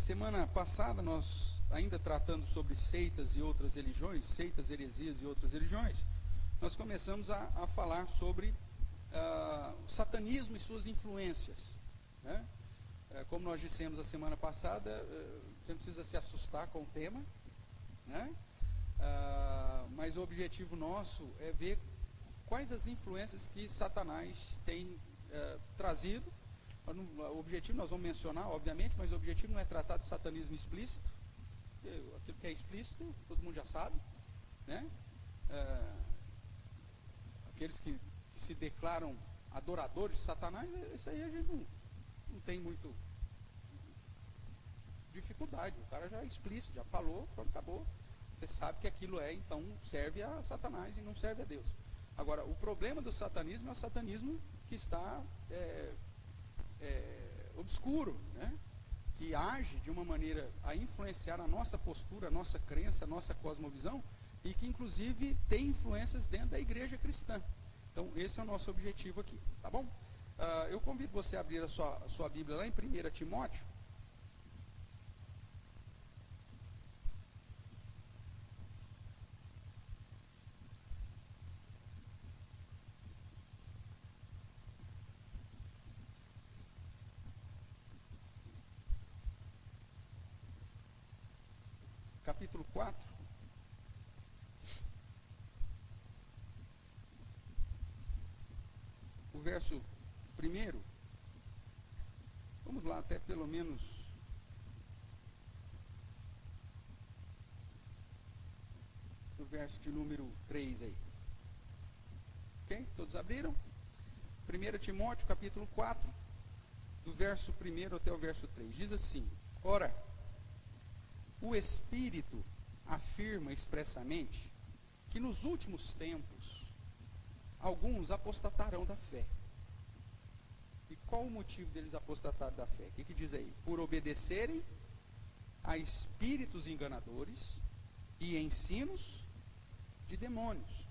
Semana passada nós, ainda tratando sobre seitas e outras religiões, seitas, heresias e outras religiões, nós começamos a falar sobre o satanismo e suas influências, né? Como nós dissemos a semana passada, você não precisa se assustar com o tema, né? Mas o objetivo nosso é ver quais as influências que Satanás tem trazido. O objetivo nós vamos mencionar, obviamente, mas o objetivo não é tratar de satanismo explícito. Aquilo que é explícito, todo mundo já sabe, né? Aqueles que se declaram adoradores de Satanás, isso aí a gente não tem muito dificuldade. O cara já é explícito, já falou, pronto, acabou. Você sabe que aquilo então serve a Satanás e não serve a Deus. Agora, o problema do satanismo é o satanismo que está obscuro, né? Que age de uma maneira a influenciar a nossa postura, a nossa crença, a nossa cosmovisão, e que inclusive tem influências dentro da igreja cristã. Então esse é o nosso objetivo aqui, tá bom? Eu convido você a abrir a sua Bíblia lá em 1 Timóteo. Capítulo 4, o verso 1, vamos lá até pelo menos o verso de número 3 aí. Ok? Todos abriram? 1 Timóteo capítulo 4, do verso 1 até o verso 3, diz assim: Ora, o Espírito afirma expressamente que nos últimos tempos alguns apostatarão da fé. E qual o motivo deles apostatarem da fé? O que diz aí? Por obedecerem a espíritos enganadores e ensinos de demônios,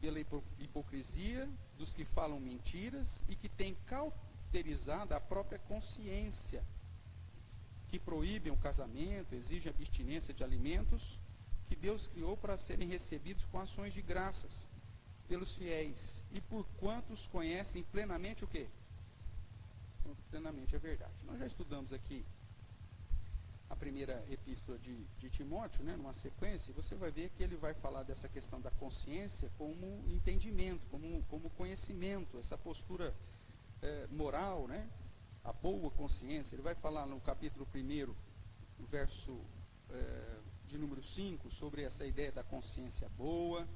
pela hipocrisia dos que falam mentiras e que têm cauterizado a própria consciência, que proíbem o casamento, exigem abstinência de alimentos que Deus criou para serem recebidos com ações de graças pelos fiéis, e por quantos conhecem plenamente o quê? Plenamente a verdade. Nós já estudamos aqui a primeira epístola de Timóteo, né, numa sequência, e você vai ver que ele vai falar dessa questão da consciência como entendimento, como conhecimento, essa postura moral, né? A boa consciência. Ele vai falar no capítulo 1, no verso de número 5, sobre essa ideia da consciência boa.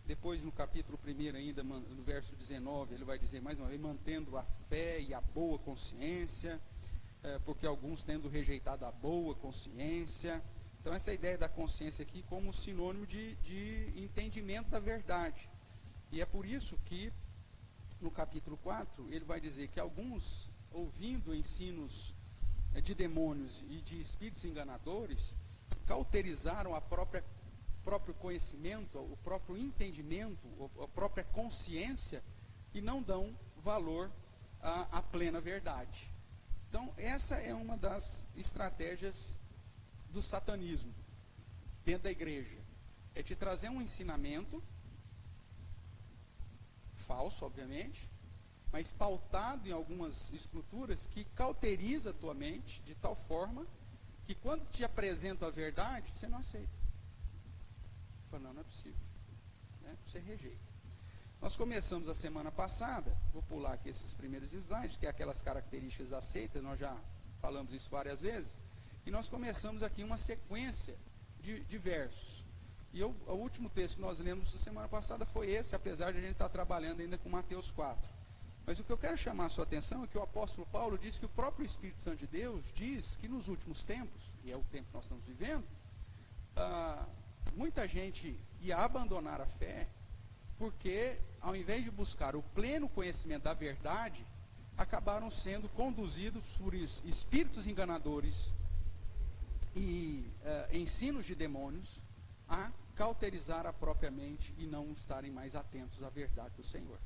Depois, no capítulo 1 ainda, no verso 19, ele vai dizer mais uma vez, mantendo a fé e a boa consciência, porque alguns tendo rejeitado a boa consciência. Então, essa ideia da consciência aqui como sinônimo de entendimento da verdade. E é por isso que, no capítulo 4, ele vai dizer que alguns, ouvindo ensinos de demônios e de espíritos enganadores, cauterizaram a próprio conhecimento, o próprio entendimento, a própria consciência, e não dão valor à plena verdade. Então, essa é uma das estratégias do satanismo dentro da igreja. É te trazer um ensinamento falso, obviamente, mas pautado em algumas estruturas que cauteriza a tua mente de tal forma que quando te apresenta a verdade, você não aceita. Fala, não é possível, né? Você rejeita. Nós começamos a semana passada, vou pular aqui esses primeiros slides, que é aquelas características da seita, nós já falamos isso várias vezes, e nós começamos aqui uma sequência de versos. E o último texto que nós lemos na semana passada foi esse, apesar de a gente estar trabalhando ainda com Mateus 4. Mas o que eu quero chamar a sua atenção é que o apóstolo Paulo diz que o próprio Espírito Santo de Deus diz que nos últimos tempos, e é o tempo que nós estamos vivendo, muita gente ia abandonar a fé, porque ao invés de buscar o pleno conhecimento da verdade, acabaram sendo conduzidos por espíritos enganadores e ensinos de demônios a cauterizar a própria mente e não estarem mais atentos à verdade do Senhor.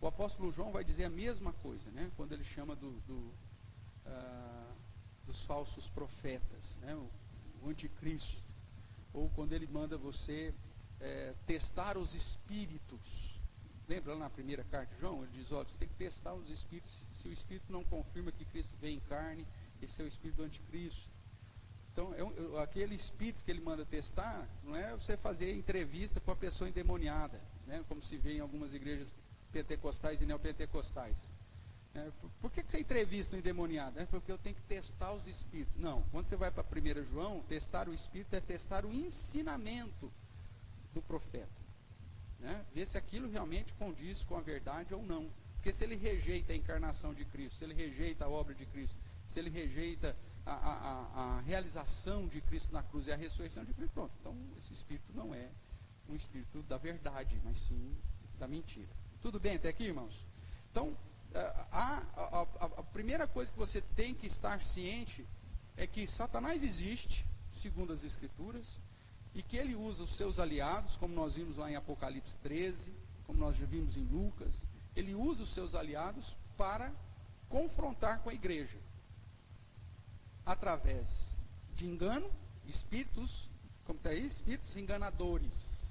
O apóstolo João vai dizer a mesma coisa, né? Quando ele chama dos falsos profetas, né? O anticristo, ou quando ele manda você testar os espíritos. Lembra lá na primeira carta de João? Ele diz, olha, você tem que testar os espíritos. Se o espírito não confirma que Cristo veio em carne, esse é o espírito do anticristo. Então, aquele espírito que ele manda testar, não é você fazer entrevista com a pessoa endemoniada, né? Como se vê em algumas igrejas pentecostais e neopentecostais. Por que você entrevista um endemoniado? Porque eu tenho que testar os espíritos. Não, quando você vai para 1 João, testar o espírito é testar o ensinamento do profeta. Ver se aquilo realmente condiz com a verdade ou não. Porque se ele rejeita a encarnação de Cristo, se ele rejeita a obra de Cristo, se ele rejeita a realização de Cristo na cruz e a ressurreição de Cristo, pronto. Então esse espírito não é um espírito da verdade, mas sim da mentira. Tudo bem até aqui, irmãos? Então, a primeira coisa que você tem que estar ciente é que Satanás existe, segundo as Escrituras, e que ele usa os seus aliados, como nós vimos lá em Apocalipse 13, como nós já vimos em Lucas, ele usa os seus aliados para confrontar com a igreja, através de engano, espíritos, como está aí, espíritos enganadores,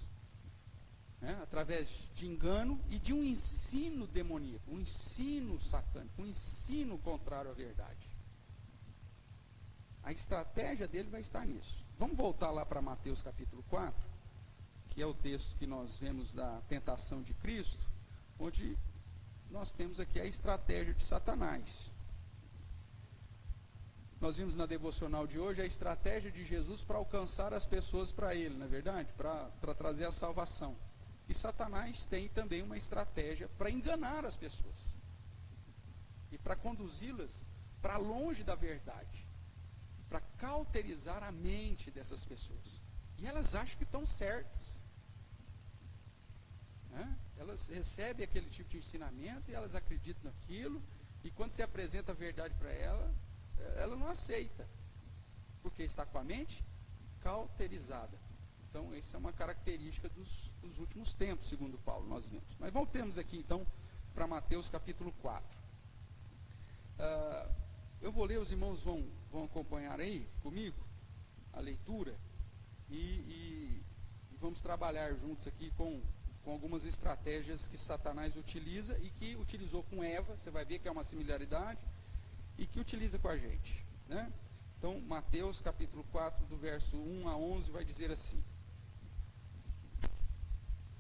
através de engano e de um ensino demoníaco, um ensino satânico, um ensino contrário à verdade. A estratégia dele vai estar nisso. Vamos voltar lá para Mateus capítulo 4, que é o texto que nós vemos da tentação de Cristo, onde nós temos aqui a estratégia de Satanás. Nós vimos na devocional de hoje a estratégia de Jesus para alcançar as pessoas para ele, não é verdade? Para trazer a salvação. E Satanás tem também uma estratégia para enganar as pessoas e para conduzi-las para longe da verdade, para cauterizar a mente dessas pessoas. E elas acham que estão certas. Elas recebem aquele tipo de ensinamento e elas acreditam naquilo, e quando se apresenta a verdade para ela, ela não aceita, porque está com a mente cauterizada. Então, essa é uma característica dos últimos tempos, segundo Paulo, nós vemos. Mas voltemos aqui, então, para Mateus capítulo 4. Eu vou ler, os irmãos vão acompanhar aí comigo a leitura, e vamos trabalhar juntos aqui com algumas estratégias que Satanás utiliza e que utilizou com Eva. Você vai ver que é uma similaridade, e que utiliza com a gente, né? Então, Mateus capítulo 4, do verso 1 a 11, vai dizer assim: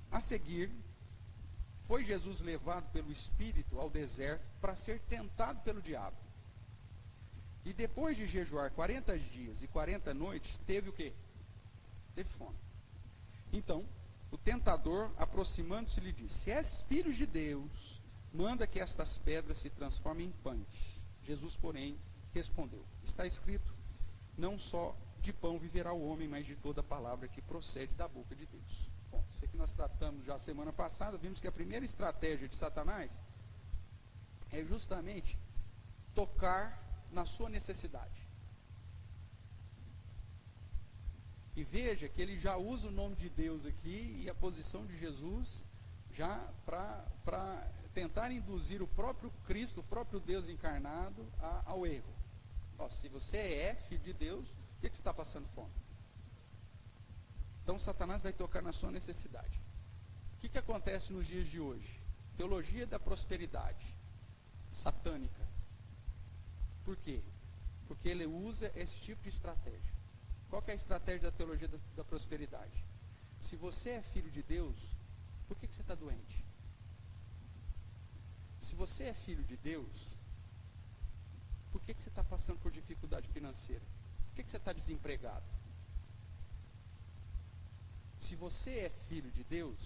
a seguir, foi Jesus levado pelo Espírito ao deserto para ser tentado pelo diabo. E depois de jejuar 40 dias e 40 noites, teve o quê? Teve fome. Então, o tentador, aproximando-se, lhe disse: se és filho de Deus, manda que estas pedras se transformem em pães. Jesus, porém, respondeu: está escrito, não só de pão viverá o homem, mas de toda a palavra que procede da boca de Deus. Bom, isso aqui nós tratamos já semana passada. Vimos que a primeira estratégia de Satanás é justamente tocar na sua necessidade. E veja que ele já usa o nome de Deus aqui e a posição de Jesus já para tentar induzir o próprio Cristo, o próprio Deus encarnado, ao erro. Se você é filho de Deus, por que você está passando fome? Então Satanás vai tocar na sua necessidade. O que acontece nos dias de hoje? Teologia da prosperidade satânica. Por quê? Porque ele usa esse tipo de estratégia. Qual que é a estratégia da teologia da prosperidade? Se você é filho de Deus, por que você está doente? Se você é filho de Deus, por que você está passando por dificuldade financeira? Por que você está desempregado? Se você é filho de Deus,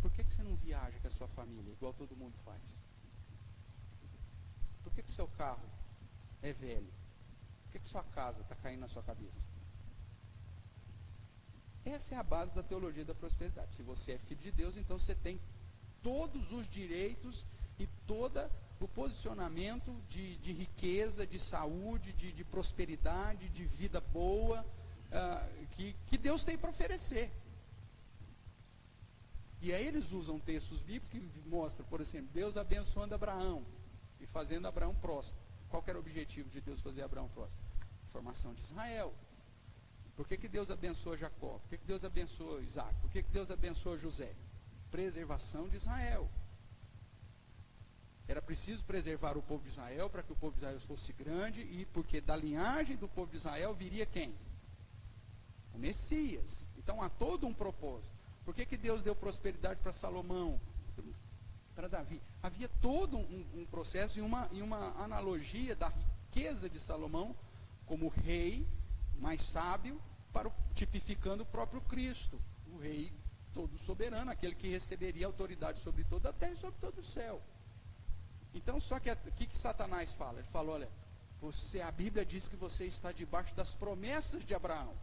por que você não viaja com a sua família, igual todo mundo faz? Por que seu carro é velho? Por que sua casa está caindo na sua cabeça? Essa é a base da teologia da prosperidade. Se você é filho de Deus, então você tem todos os direitos e todo o posicionamento de riqueza, de saúde, de prosperidade, de vida boa, que Deus tem para oferecer. E aí eles usam textos bíblicos que mostram, por exemplo, Deus abençoando Abraão e fazendo Abraão próspero. Qual que era o objetivo de Deus fazer Abraão próspero? Formação de Israel. Por que Deus abençoa Jacó? Por que Deus abençoa Isaac? Por que Deus abençoa José? Preservação de Israel. Era preciso preservar o povo de Israel para que o povo de Israel fosse grande, e porque da linhagem do povo de Israel viria quem? O Messias. Então há todo um propósito. Por que Deus deu prosperidade para Salomão? Para Davi? Havia todo um processo e uma analogia da riqueza de Salomão como rei mais sábio, tipificando o próprio Cristo, o rei todo soberano, aquele que receberia autoridade sobre toda a terra e sobre todo o céu. Então, só que o que Satanás fala? Ele fala, olha, a Bíblia diz que você está debaixo das promessas de Abraão.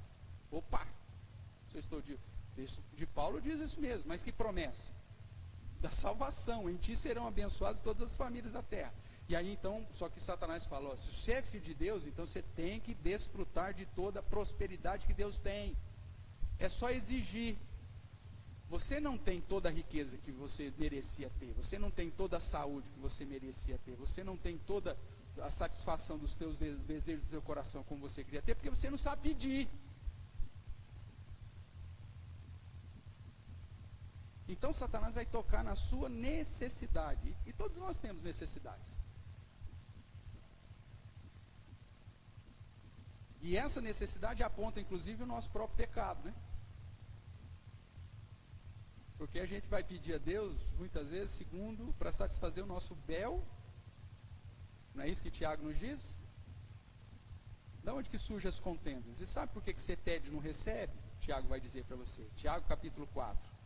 Opa! De Paulo diz isso mesmo, mas que promessa? Da salvação. Em ti serão abençoadas todas as famílias da terra. E aí então, só que Satanás fala, ó, se você é filho de Deus, então você tem que desfrutar de toda a prosperidade que Deus tem. É só exigir. Você não tem toda a riqueza que você merecia ter. Você não tem toda a saúde que você merecia ter. Você não tem toda a satisfação dos teus desejos do seu coração como você queria ter, porque você não sabe pedir. Então Satanás vai tocar na sua necessidade. E todos nós temos necessidades. E essa necessidade aponta inclusive o nosso próprio pecado, né? Porque a gente vai pedir a Deus, muitas vezes, segundo, para satisfazer o nosso bel. Não é isso que Tiago nos diz? Da onde que surgem as contendas? E sabe por que você pede e não recebe? Tiago vai dizer para você. Tiago capítulo 4.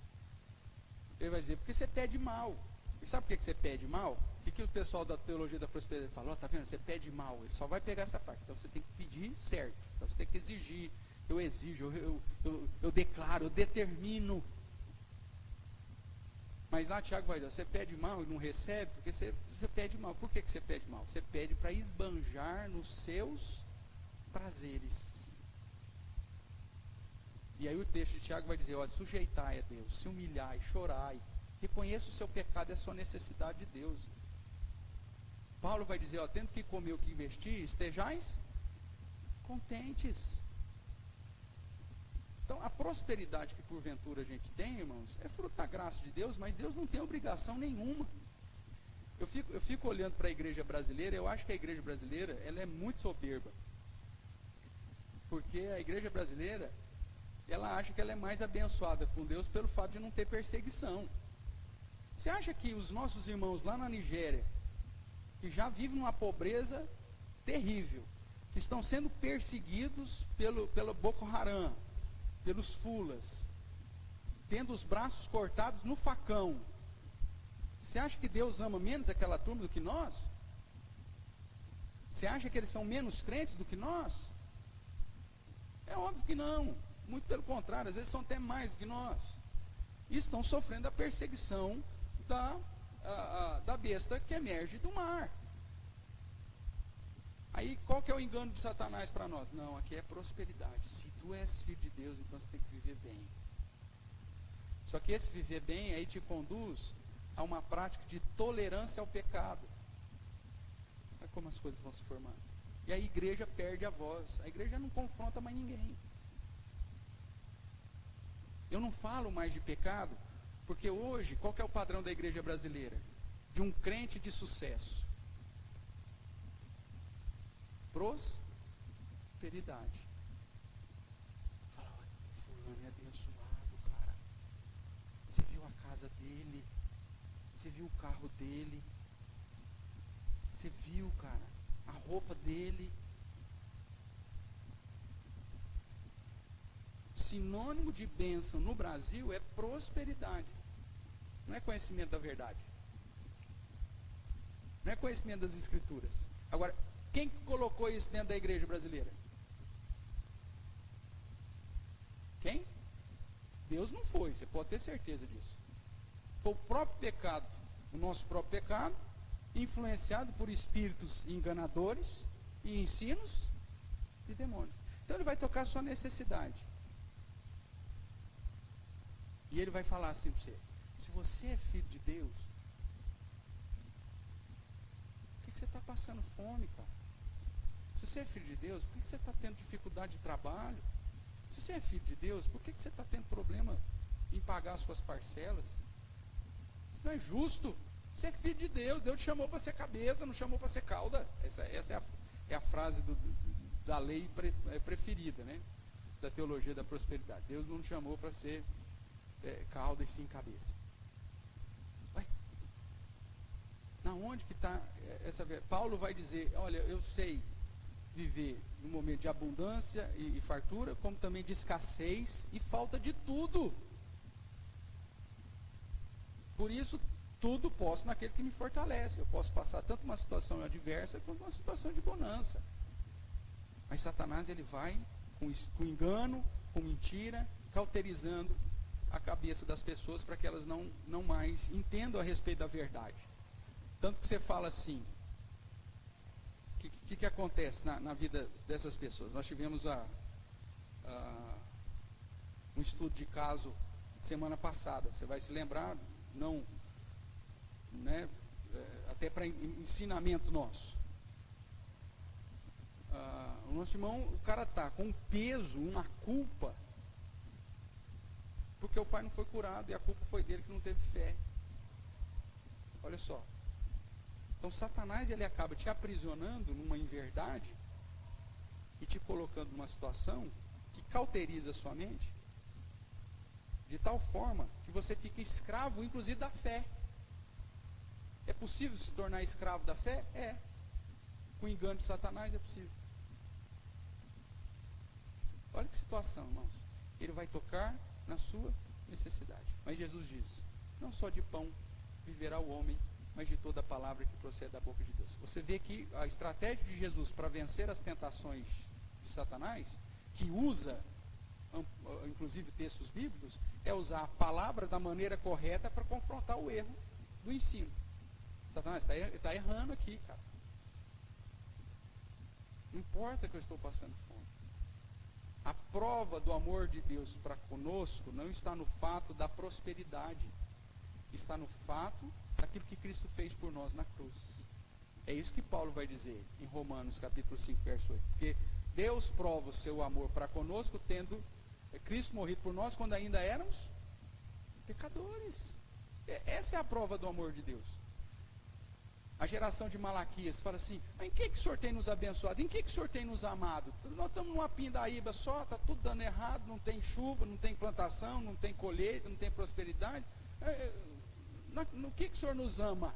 Ele vai dizer, porque você pede mal. E sabe por que você pede mal? O que o pessoal da teologia da prosperidade fala? Tá vendo? Você pede mal. Ele só vai pegar essa parte. Então você tem que pedir certo. Então você tem que exigir. Eu exijo, eu declaro, eu determino. Mas lá Tiago vai dizer, você pede mal e não recebe, porque você pede mal. Por que você pede mal? Você pede para esbanjar nos seus prazeres. E aí o texto de Tiago vai dizer, olha, sujeitai a Deus, se humilhai, chorai, reconheça o seu pecado e a sua necessidade de Deus. Paulo vai dizer, ó, tendo que comer o que investir, estejais contentes. Então, a prosperidade que porventura a gente tem, irmãos, é fruto da graça de Deus, mas Deus não tem obrigação nenhuma. Eu fico olhando para a igreja brasileira, eu acho que a igreja brasileira, ela é muito soberba. Porque a igreja brasileira, ela acha que ela é mais abençoada com Deus pelo fato de não ter perseguição. Você acha que os nossos irmãos lá na Nigéria, que já vivem numa pobreza terrível, que estão sendo perseguidos pelo Boko Haram, pelos fulas, tendo os braços cortados no facão, você acha que Deus ama menos aquela turma do que nós? Você acha que eles são menos crentes do que nós? É óbvio que não, muito pelo contrário, às vezes são até mais do que nós, e estão sofrendo a perseguição da besta que emerge do mar. Aí qual que é o engano de Satanás para nós? Não, aqui é prosperidade. Se tu és filho de Deus, então você tem que viver bem. Só que esse viver bem aí te conduz a uma prática de tolerância ao pecado. Olha como as coisas vão se formando. E a igreja perde a voz. A igreja não confronta mais ninguém. Eu não falo mais de pecado, porque hoje, qual que é o padrão da igreja brasileira? De um crente de sucesso. Prosperidade. Fala, olha, fulano é abençoado, cara. Você viu a casa dele? Você viu o carro dele? Você viu, cara, a roupa dele? Sinônimo de bênção no Brasil é prosperidade. Não é conhecimento da verdade. Não é conhecimento das escrituras. Agora, quem colocou isso dentro da igreja brasileira? Quem? Deus não foi, você pode ter certeza disso. Foi o próprio pecado, o nosso próprio pecado, influenciado por espíritos enganadores e ensinos de demônios. Então ele vai tocar a sua necessidade. E ele vai falar assim para você, se você é filho de Deus, o que você está passando fome, cara? Se você é filho de Deus, por que você está tendo dificuldade de trabalho? Se você é filho de Deus, por que você está tendo problema em pagar as suas parcelas? Isso não é justo. Você é filho de Deus, Deus te chamou para ser cabeça, não chamou para ser cauda. Essa é a frase da lei preferida, né? Da teologia da prosperidade. Deus não te chamou para ser cauda e sim cabeça. Ué, na onde que está essa verdade? Paulo vai dizer, olha, eu sei viver num momento de abundância e fartura, como também de escassez e falta de tudo. Por isso, tudo posso naquele que me fortalece. Eu posso passar tanto uma situação adversa quanto uma situação de bonança. Mas Satanás, ele vai com engano, com mentira, cauterizando a cabeça das pessoas para que elas não mais entendam a respeito da verdade. Tanto que você fala assim, o que acontece na vida dessas pessoas? Nós tivemos um estudo de caso semana passada, você vai se lembrar, não, né, até para ensinamento nosso. O nosso irmão, o cara está com um peso, uma culpa, porque o pai não foi curado e a culpa foi dele que não teve fé. Olha só. Então Satanás, ele acaba te aprisionando numa inverdade e te colocando numa situação que cauteriza a sua mente, de tal forma que você fica escravo, inclusive, da fé. É possível se tornar escravo da fé? É. Com o engano de Satanás é possível. Olha que situação, irmãos. Ele vai tocar na sua necessidade. Mas Jesus diz, não só de pão viverá o homem, mas de toda a palavra que procede da boca de Deus. Você vê que a estratégia de Jesus para vencer as tentações de Satanás, que usa, inclusive textos bíblicos, é usar a palavra da maneira correta para confrontar o erro do ensino. Satanás está errando aqui, cara. Não importa que eu estou passando fome. A prova do amor de Deus para conosco não está no fato da prosperidade, está no fato daquilo que Cristo fez por nós na cruz. É isso que Paulo vai dizer em Romanos capítulo 5, verso 8. Porque Deus prova o seu amor para conosco, tendo Cristo morrido por nós quando ainda éramos pecadores. Essa é a prova do amor de Deus. A geração de Malaquias fala assim, em que o Senhor tem nos abençoado? Em que o Senhor tem nos amado? Nós estamos numa pindaíba só, está tudo dando errado, não tem chuva, não tem plantação, não tem colheita, não tem prosperidade. No que o Senhor nos ama?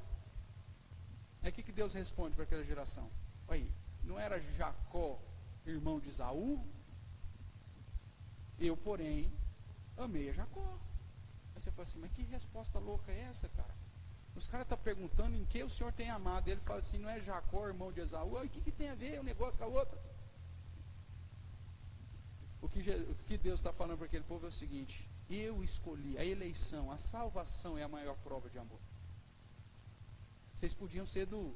É o que Deus responde para aquela geração? Aí, não era Jacó, irmão de Esaú? Eu, porém, amei a Jacó. Aí você fala assim, mas que resposta louca é essa, cara? Os caras estão perguntando em que o Senhor tem amado. Ele fala assim, não é Jacó, irmão de Esaú? O que tem a ver um negócio com a outra? O que Deus está falando para aquele povo é o seguinte, eu escolhi, a eleição, a salvação é a maior prova de amor. Vocês podiam ser dos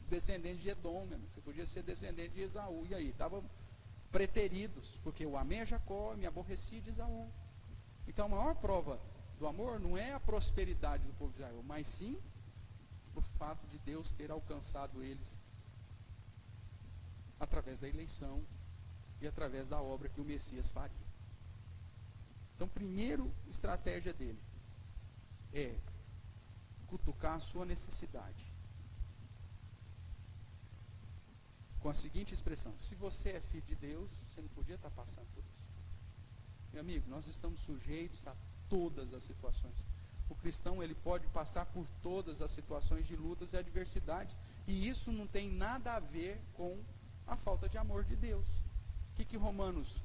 descendentes de Edom, você podia ser descendente de Esaú, e aí, estavam preteridos, porque eu amei a Jacó e me aborreci de Esaú. Então a maior prova do amor não é a prosperidade do povo de Israel, mas sim o fato de Deus ter alcançado eles através da eleição e através da obra que o Messias faria. Então, primeiro estratégia dele é cutucar a sua necessidade. Com a seguinte expressão, se você é filho de Deus, você não podia estar passando por isso. Meu amigo, nós estamos sujeitos a todas as situações. O cristão, ele pode passar por todas as situações de lutas e adversidades, e isso não tem nada a ver com a falta de amor de Deus. O que Romanos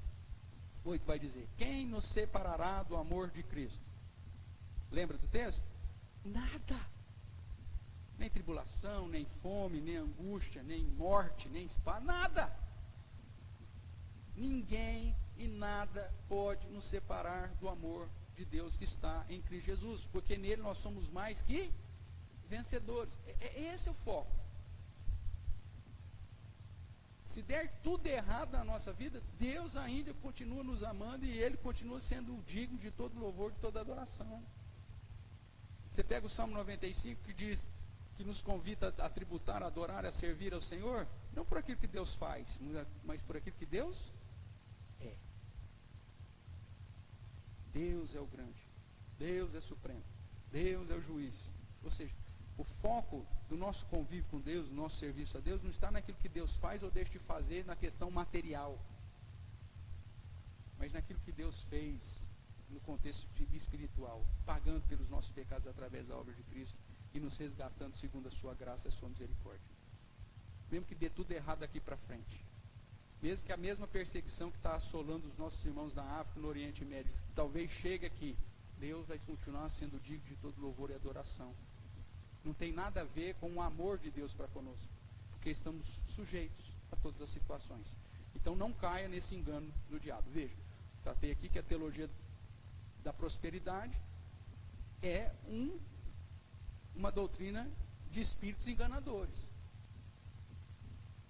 8 vai dizer? Quem nos separará do amor de Cristo? Lembra do texto? Nada. Nem tribulação, nem fome, nem angústia, nem morte, nem espada, nada. Ninguém e nada pode nos separar do amor de Deus que está em Cristo Jesus, porque nele nós somos mais que vencedores. Esse é o foco. Se der tudo errado na nossa vida, Deus ainda continua nos amando e Ele continua sendo digno de todo louvor, de toda adoração. Você pega o Salmo 95 que diz que nos convida a tributar, a adorar, a servir ao Senhor, não por aquilo que Deus faz, mas por aquilo que Deus é. Deus é o grande, Deus é supremo, Deus é o juiz. Ou seja, o foco do nosso convívio com Deus, do nosso serviço a Deus, não está naquilo que Deus faz ou deixa de fazer na questão material, mas naquilo que Deus fez no contexto espiritual, pagando pelos nossos pecados através da obra de Cristo e nos resgatando segundo a sua graça e a sua misericórdia. Mesmo que dê tudo errado daqui para frente, mesmo que a mesma perseguição que está assolando os nossos irmãos na África, no Oriente Médio, talvez chegue aqui, Deus vai continuar sendo digno de todo louvor e adoração. Não tem nada a ver com o amor de Deus para conosco, porque estamos sujeitos a todas as situações. Então não caia nesse engano do diabo. Veja, tratei aqui que a teologia da prosperidade é uma doutrina de espíritos enganadores,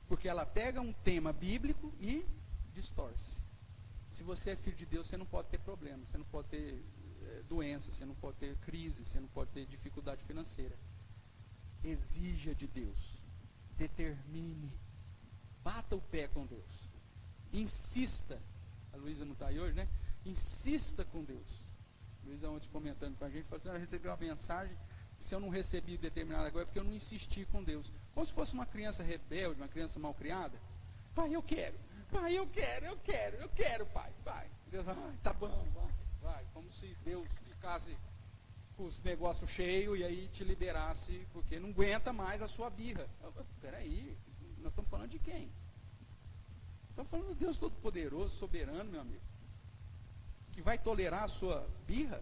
porque ela pega um tema bíblico e distorce. Se você é filho de Deus, você não pode ter problema, você não pode ter doença, você não pode ter crise, você não pode ter dificuldade financeira. Exija de Deus, determine, bata o pé com Deus, insista. A Luísa não está aí hoje, né? Insista com Deus. A Luísa ontem comentando com a gente, falou assim: eu recebi uma mensagem, se eu não recebi determinada coisa, é porque eu não insisti com Deus. Como se fosse uma criança rebelde, uma criança mal criada. Pai, eu quero, pai, eu quero, pai, vai. Deus, tá bom, vai. Como se Deus ficasse com os negócios cheios e aí te liberasse, porque não aguenta mais a sua birra. Peraí, nós estamos falando de quem? Estamos falando do Deus Todo-Poderoso, soberano, meu amigo, que vai tolerar a sua birra?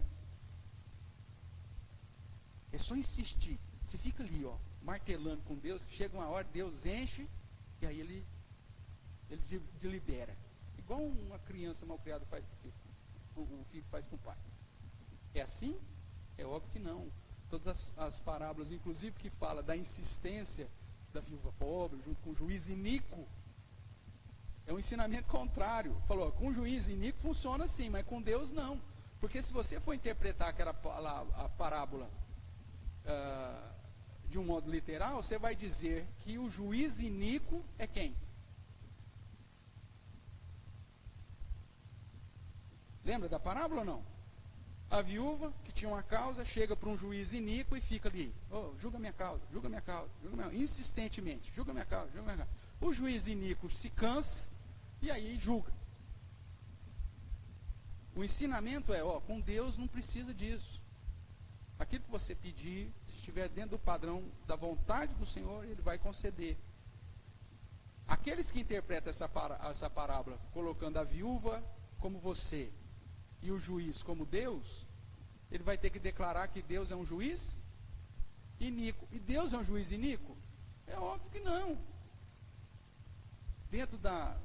É só insistir. Você fica ali, ó, martelando com Deus, que chega uma hora, Deus enche, e aí ele te libera. Igual uma criança mal criada faz com o filho, o filho faz com o pai. É assim? É óbvio que não. Todas as parábolas, inclusive, que fala da insistência da viúva pobre, junto com o juiz iníquo, é um ensinamento contrário. Falou, ó, com o juiz iníquo funciona assim, mas com Deus não. Porque se você for interpretar a parábola de um modo literal, você vai dizer que o juiz iníquo é quem? Lembra da parábola ou não? A viúva, que tinha uma causa, chega para um juiz iníquo e fica ali, julga minha causa, insistentemente, julga minha causa. O juiz iníquo se cansa e aí julga. O ensinamento é, com Deus não precisa disso. Aquilo que você pedir, se estiver dentro do padrão da vontade do Senhor, Ele vai conceder. Aqueles que interpretam essa parábola, colocando a viúva como você e o juiz como Deus, ele vai ter que declarar que Deus é um juiz iníquo. E Deus é um juiz iníquo? É óbvio que não. Dentro da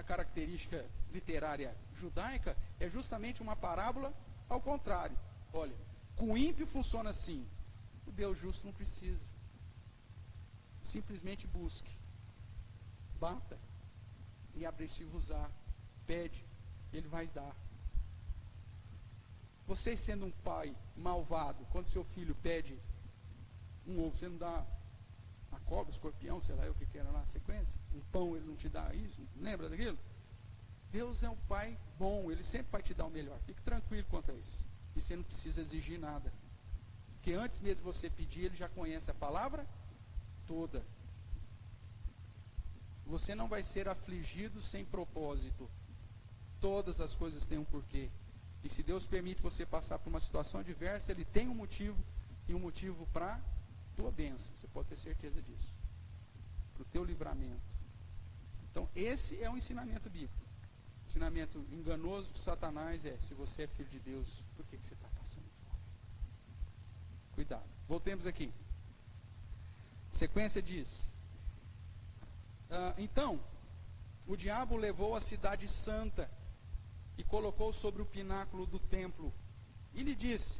característica literária judaica, é justamente uma parábola ao contrário. Olha, com o ímpio funciona assim. O Deus justo não precisa. Simplesmente busque, bata, e abrir-se-vos-á, pede, Ele vai dar. Você sendo um pai malvado, quando seu filho pede um ovo, você não dá uma cobra, escorpião, sei lá o que era lá, sequência, um pão, ele não te dá isso, lembra daquilo? Deus é um pai bom, Ele sempre vai te dar o melhor, fique tranquilo quanto a isso, e você não precisa exigir nada, porque antes mesmo de você pedir, Ele já conhece a palavra toda. Você não vai ser afligido sem propósito, todas as coisas têm um porquê. E se Deus permite você passar por uma situação adversa, Ele tem um motivo, e um motivo para a tua bênção. Você pode ter certeza disso. Para o teu livramento. Então, esse é o ensinamento bíblico. O ensinamento enganoso de Satanás é, se você é filho de Deus, por que você está passando fome? Cuidado. Voltemos aqui. Sequência diz, então, o diabo levou a cidade santa e colocou sobre o pináculo do templo, e lhe disse,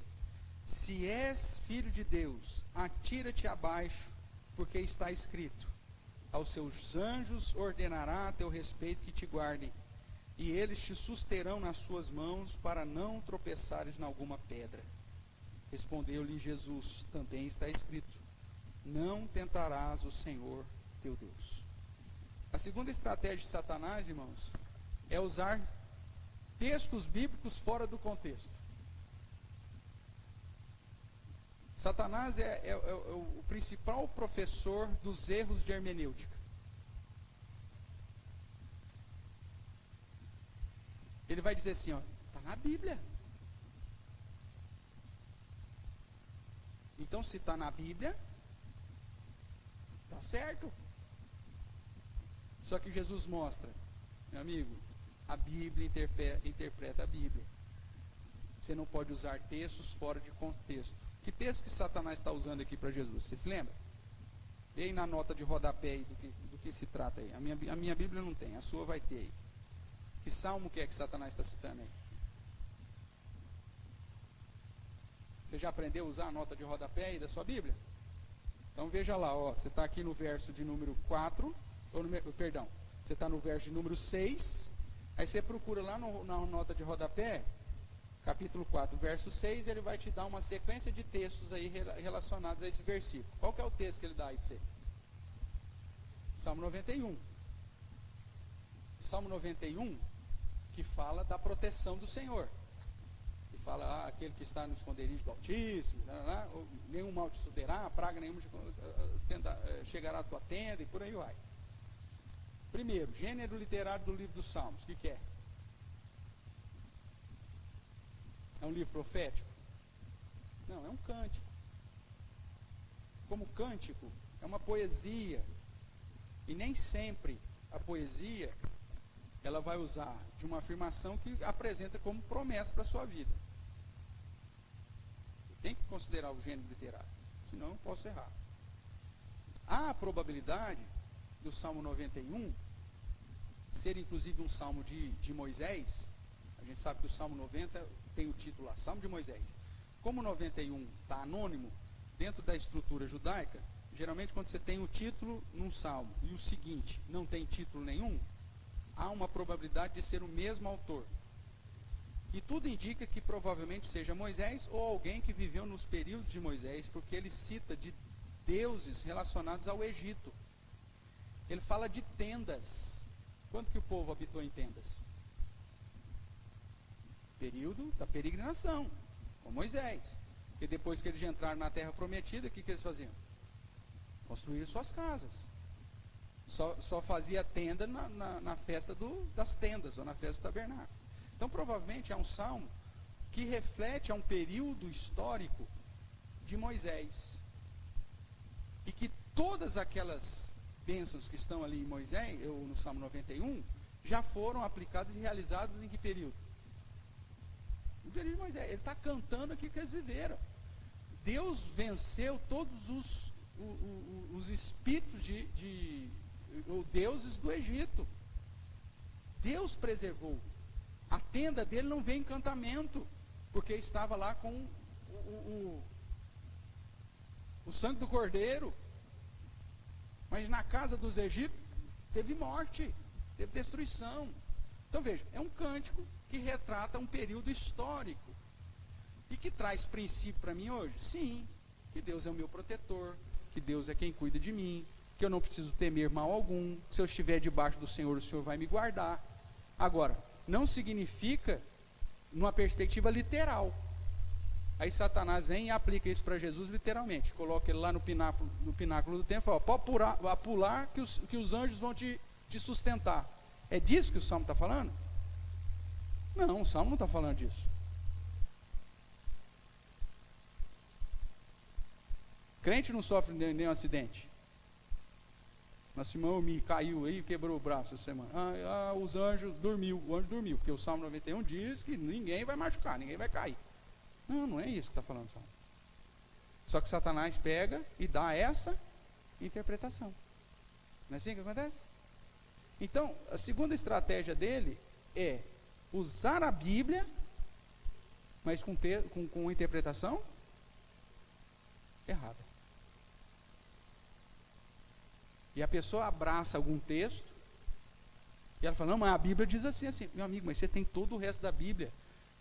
se és filho de Deus, atira-te abaixo, porque está escrito, aos seus anjos ordenará a teu respeito que te guardem, e eles te susterão nas suas mãos, para não tropeçares em alguma pedra. Respondeu-lhe Jesus, também está escrito, Não tentarás o Senhor teu Deus. A segunda estratégia de Satanás, irmãos, é usar textos bíblicos fora do contexto. Satanás é o principal professor dos erros de hermenêutica. Ele vai dizer assim, está na Bíblia. Então, se está na Bíblia, está certo. Só que Jesus mostra, meu amigo, a Bíblia interpreta a Bíblia. Você não pode usar textos fora de contexto. Que texto que Satanás está usando aqui para Jesus? Você se lembra? E aí na nota de rodapé aí do que se trata aí. A minha Bíblia não tem, a sua vai ter aí. Que salmo que é que Satanás está citando aí? Você já aprendeu a usar a nota de rodapé aí da sua Bíblia? Então veja lá, você está aqui no verso de número 4, você está no verso de número 6, aí você procura lá na nota de rodapé, capítulo 4, verso 6, ele vai te dar uma sequência de textos aí relacionados a esse versículo. Qual que é o texto que ele dá aí para você? Salmo 91. Salmo 91, que fala da proteção do Senhor. Que fala, aquele que está no esconderijo do Altíssimo, nenhum mal te sucederá, praga nenhuma chegará à tua tenda, e por aí vai. Primeiro, gênero literário do livro dos Salmos, o que é? É um livro profético? Não, é um cântico. Como cântico, é uma poesia. E nem sempre a poesia, ela vai usar de uma afirmação que apresenta como promessa para a sua vida. Tem que considerar o gênero literário, senão eu posso errar. Há a probabilidade do Salmo 91 ser inclusive um salmo de Moisés. A gente sabe que o Salmo 90 tem o título lá, Salmo de Moisés. Como o 91 está anônimo, dentro da estrutura judaica, geralmente quando você tem o título num salmo e o seguinte não tem título nenhum, há uma probabilidade de ser o mesmo autor. E tudo indica que provavelmente seja Moisés ou alguém que viveu nos períodos de Moisés, porque ele cita de deuses relacionados ao Egito. Ele fala de tendas. Quando que o povo habitou em tendas? Período da peregrinação, com Moisés. E depois que eles entraram na terra prometida, o que eles faziam? Construíram suas casas. Só fazia tenda na festa das tendas, ou na festa do tabernáculo. Então, provavelmente, é um salmo que reflete a um período histórico de Moisés. E que todas aquelas bênçãos que estão ali em Moisés, ou no Salmo 91, já foram aplicadas e realizadas em que período? No período de Moisés. Ele está cantando aqui que eles viveram. Deus venceu todos os espíritos ou deuses do Egito. Deus preservou. A tenda dele não vê encantamento, porque estava lá com o sangue do cordeiro. Mas na casa dos egípcios teve morte, teve destruição. Então veja, é um cântico que retrata um período histórico e que traz princípio para mim hoje. Sim, que Deus é o meu protetor, que Deus é quem cuida de mim, que eu não preciso temer mal algum, que se eu estiver debaixo do Senhor, o Senhor vai me guardar. Agora, não significa numa perspectiva literal. Aí Satanás vem e aplica isso para Jesus literalmente. Coloca ele lá no pináculo do templo, fala, pode pular que os anjos vão te sustentar. É disso que o Salmo está falando? Não, o Salmo não está falando disso. Crente não sofre nenhum acidente. Nosso irmão me caiu aí, quebrou o braço essa semana. Os anjos o anjo dormiu, porque o Salmo 91 diz que ninguém vai machucar, ninguém vai cair. Não é isso que está falando o Salmo. Só que Satanás pega e dá essa interpretação. Não é assim que acontece? Então, a segunda estratégia dele é usar a Bíblia, mas com interpretação errada. E a pessoa abraça algum texto e ela fala, não, mas a Bíblia diz assim, meu amigo, mas você tem todo o resto da Bíblia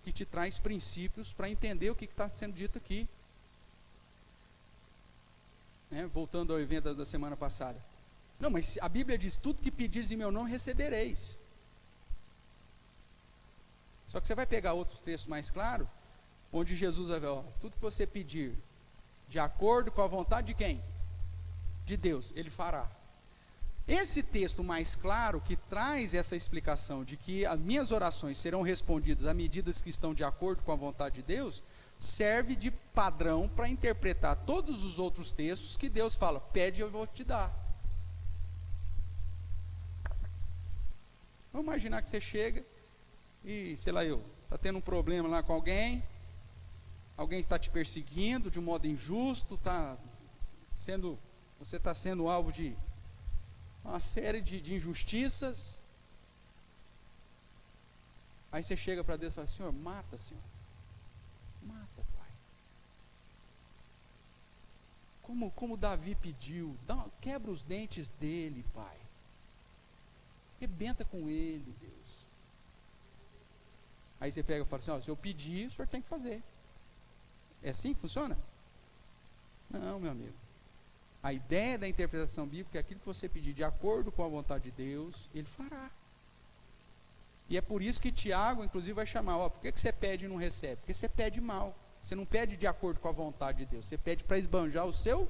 que te traz princípios para entender o que está sendo dito aqui. né, voltando ao evento da semana passada. Não, mas a Bíblia diz, tudo que pedires em meu nome recebereis. Só que você vai pegar outros textos mais claros, onde Jesus vai ver, ó, tudo que você pedir, de acordo com a vontade de quem? De Deus, Ele fará. Esse texto mais claro, que traz essa explicação de que as minhas orações serão respondidas à medida que estão de acordo com a vontade de Deus, serve de padrão para interpretar todos os outros textos que Deus fala, pede eu vou te dar. Vamos imaginar que você chega e, sei lá, está tendo um problema lá com alguém está te perseguindo de um modo injusto, você está sendo alvo de uma série de injustiças. Aí você chega para Deus e fala, Senhor, mata, Mata, Pai. Como Davi pediu, quebra os dentes dele, Pai. Rebenta com ele, Deus. Aí você pega e fala assim, ó, se eu pedir, o senhor tem que fazer. É assim que funciona? Não, meu amigo. A ideia da interpretação bíblica é aquilo que você pedir de acordo com a vontade de Deus, Ele fará. E é por isso que Tiago, inclusive, vai chamar, ó, por que você pede e não recebe? Porque você pede mal. Você não pede de acordo com a vontade de Deus, você pede para esbanjar o seu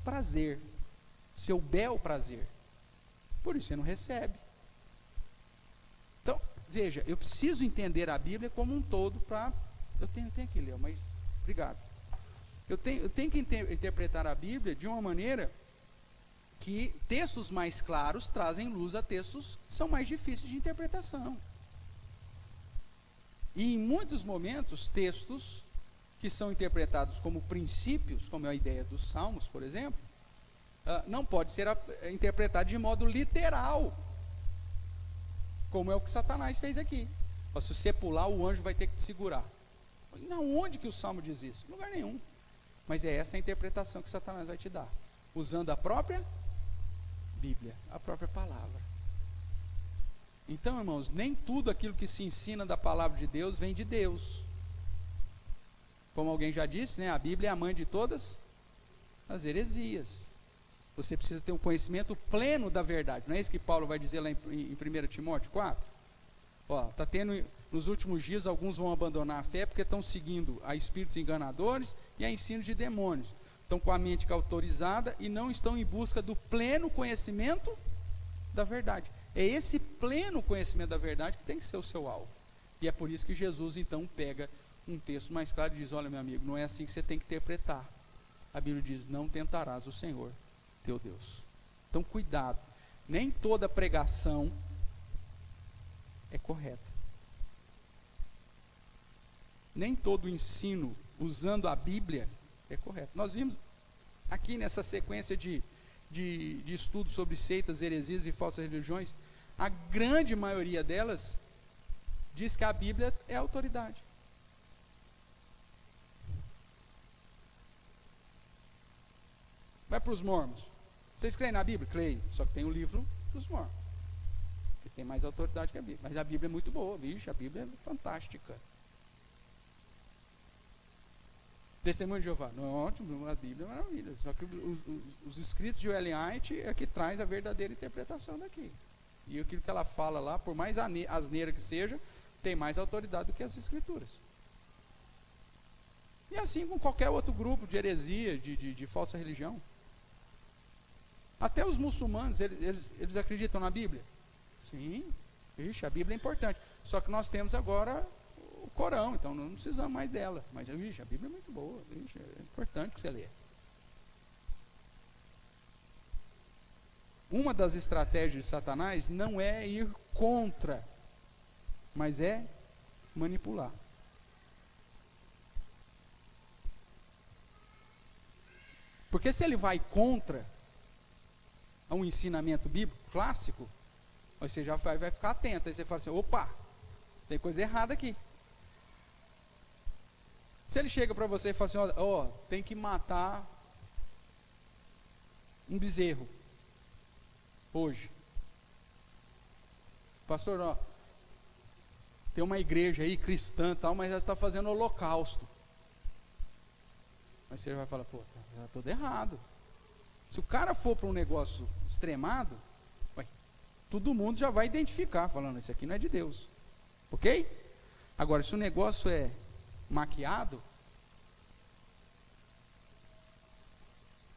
prazer, seu bel prazer. Por isso você não recebe. Então, veja, eu preciso entender a Bíblia como um todo para... Eu tenho aqui, Léo, mas... Obrigado. Eu tenho que interpretar a Bíblia de uma maneira que textos mais claros trazem luz a textos que são mais difíceis de interpretação. E em muitos momentos, textos que são interpretados como princípios, como é a ideia dos Salmos, por exemplo, não pode ser interpretado de modo literal, como é o que Satanás fez aqui. Se você pular, o anjo vai ter que te segurar. Não, onde que o Salmo diz isso? Em lugar nenhum. Mas é essa a interpretação que Satanás vai te dar, usando a própria Bíblia, a própria palavra. Então, irmãos, nem tudo aquilo que se ensina da palavra de Deus vem de Deus. Como alguém já disse, né, a Bíblia é a mãe de todas as heresias. Você precisa ter um conhecimento pleno da verdade. Não é isso que Paulo vai dizer lá em 1 Timóteo 4? Está tendo... Nos últimos dias, alguns vão abandonar a fé porque estão seguindo a espíritos enganadores e a ensinos de demônios. Estão com a mente cauterizada e não estão em busca do pleno conhecimento da verdade. É esse pleno conhecimento da verdade que tem que ser o seu alvo. E é por isso que Jesus, então, pega um texto mais claro e diz, olha, meu amigo, não é assim que você tem que interpretar. A Bíblia diz, não tentarás o Senhor, teu Deus. Então, cuidado. Nem toda pregação é correta. Nem todo ensino usando a Bíblia é correto. Nós vimos aqui nessa sequência de estudos sobre seitas, heresias e falsas religiões, a grande maioria delas diz que a Bíblia é a autoridade. Vai para os mormons. Vocês creem na Bíblia? Creio. Só que tem o livro dos mormons, que tem mais autoridade que a Bíblia. Mas a Bíblia é muito boa, vixe, a Bíblia é fantástica. Testemunho de Jeová, não, ótimo, a Bíblia é maravilha, só que os escritos de Ellen White é que traz a verdadeira interpretação daqui, e aquilo que ela fala lá, por mais asneira que seja, tem mais autoridade do que as escrituras. E assim com qualquer outro grupo de heresia, de falsa religião. Até os muçulmanos, eles acreditam na Bíblia? Sim, a Bíblia é importante, só que nós temos agora o Corão, então não precisamos mais dela, mas a Bíblia é muito boa, é importante que você lê. Uma das estratégias de Satanás não é ir contra, mas é manipular. Porque se ele vai contra um ensinamento bíblico clássico, você já vai ficar atento, aí você fala assim, opa, tem coisa errada aqui. Se ele chega para você e fala assim, ó, tem que matar um bezerro hoje. Pastor, ó, tem uma igreja aí cristã e tal, mas ela está fazendo holocausto. Mas você vai falar, pô, está tudo errado. Se o cara for para um negócio extremado, todo mundo já vai identificar, falando, isso aqui não é de Deus. Ok? Agora, se o negócio é maquiado,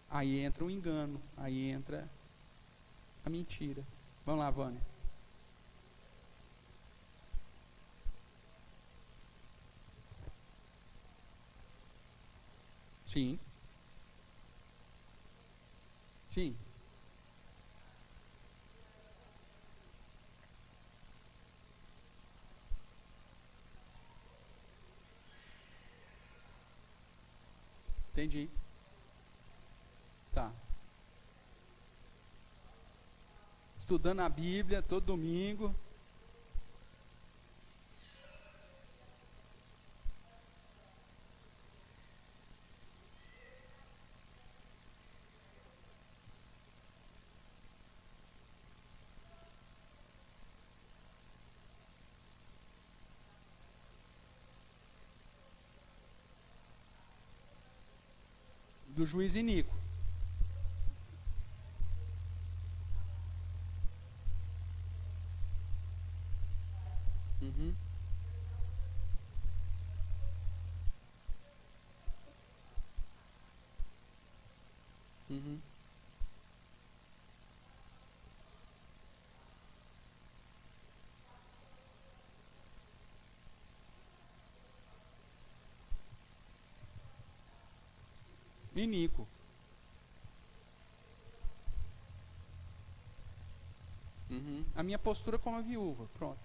aí entra o engano, aí entra a mentira. Vamos lá, Vânia. Sim. Sim. Entendi. Tá. Estudando a Bíblia todo domingo. Do juiz iníquo. Uhum. Uhum. Iníquo. Uhum. A minha postura como a viúva. Pronto.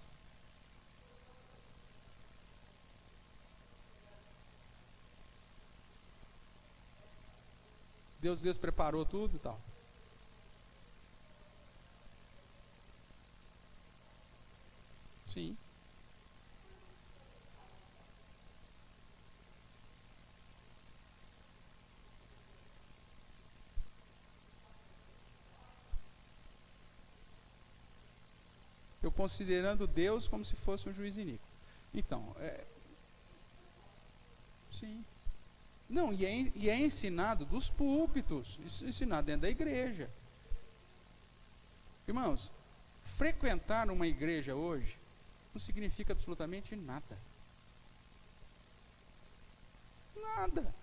Deus preparou tudo e tal. Sim. Eu considerando Deus como se fosse um juiz iníquo. Então, sim. Não, e é ensinado dos púlpitos, isso é ensinado dentro da igreja. Irmãos, frequentar uma igreja hoje não significa absolutamente nada. Nada.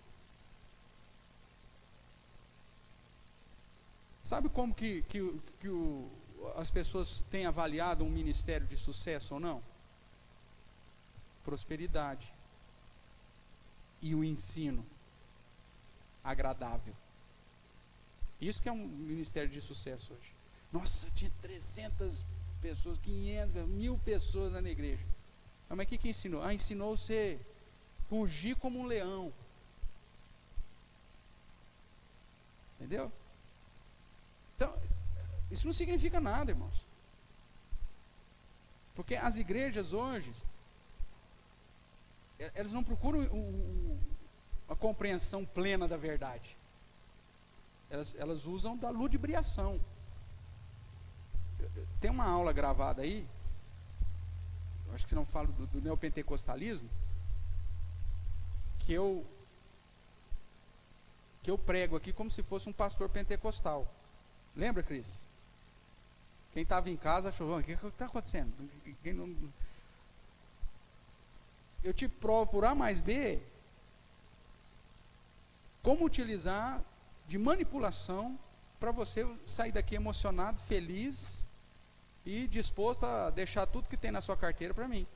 Sabe como as pessoas têm avaliado um ministério de sucesso ou não? Prosperidade. E o ensino agradável. Isso que é um ministério de sucesso hoje. Nossa, tinha 300 pessoas, 500, 1000 pessoas na igreja. Mas o que ensinou? Ensinou você rugir como um leão. Entendeu? Então, isso não significa nada, irmãos. Porque as igrejas hoje, elas não procuram a compreensão plena da verdade. Elas usam da ludibriação. Tem uma aula gravada aí, acho que não falo do neopentecostalismo, que eu prego aqui como se fosse um pastor pentecostal. Lembra, Cris? Quem estava em casa achou, o que está acontecendo? Eu te provo por A mais B como utilizar de manipulação para você sair daqui emocionado, feliz e disposto a deixar tudo que tem na sua carteira para mim.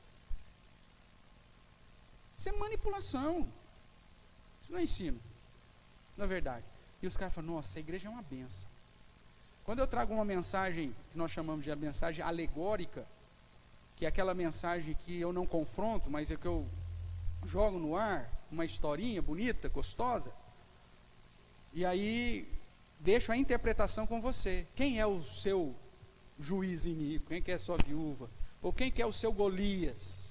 Isso é manipulação. Isso não é ensino, na verdade. E os caras falam, nossa, a igreja é uma benção. Quando eu trago uma mensagem que nós chamamos de a mensagem alegórica, que é aquela mensagem que eu não confronto, mas é que eu jogo no ar, uma historinha bonita, gostosa, e aí deixo a interpretação com você. Quem é o seu juiz iníquo? Quem que é a sua viúva? Ou quem que é o seu Golias?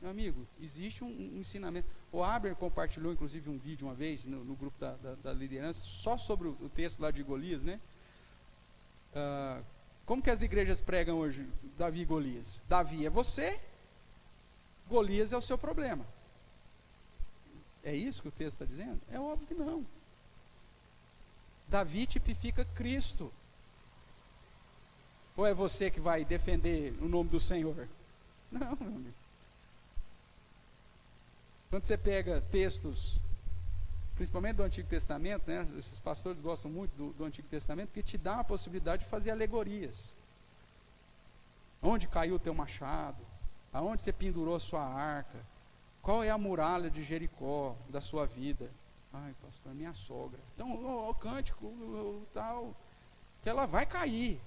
Meu amigo, existe um ensinamento. O Aber compartilhou inclusive um vídeo uma vez no grupo da liderança, só sobre o texto lá de Golias, né? Como que as igrejas pregam hoje Davi e Golias? Davi é você, Golias é o seu problema. É isso que o texto está dizendo? É óbvio que não. Davi tipifica Cristo. Ou é você que vai defender o nome do Senhor? Não, meu amigo. Quando você pega textos, principalmente do Antigo Testamento, né? Esses pastores gostam muito do Antigo Testamento, porque te dá a possibilidade de fazer alegorias. Onde caiu o teu machado? Aonde você pendurou a sua arca? Qual é a muralha de Jericó da sua vida? Ai, pastor, é minha sogra. Então, o cântico, tal, que ela vai cair.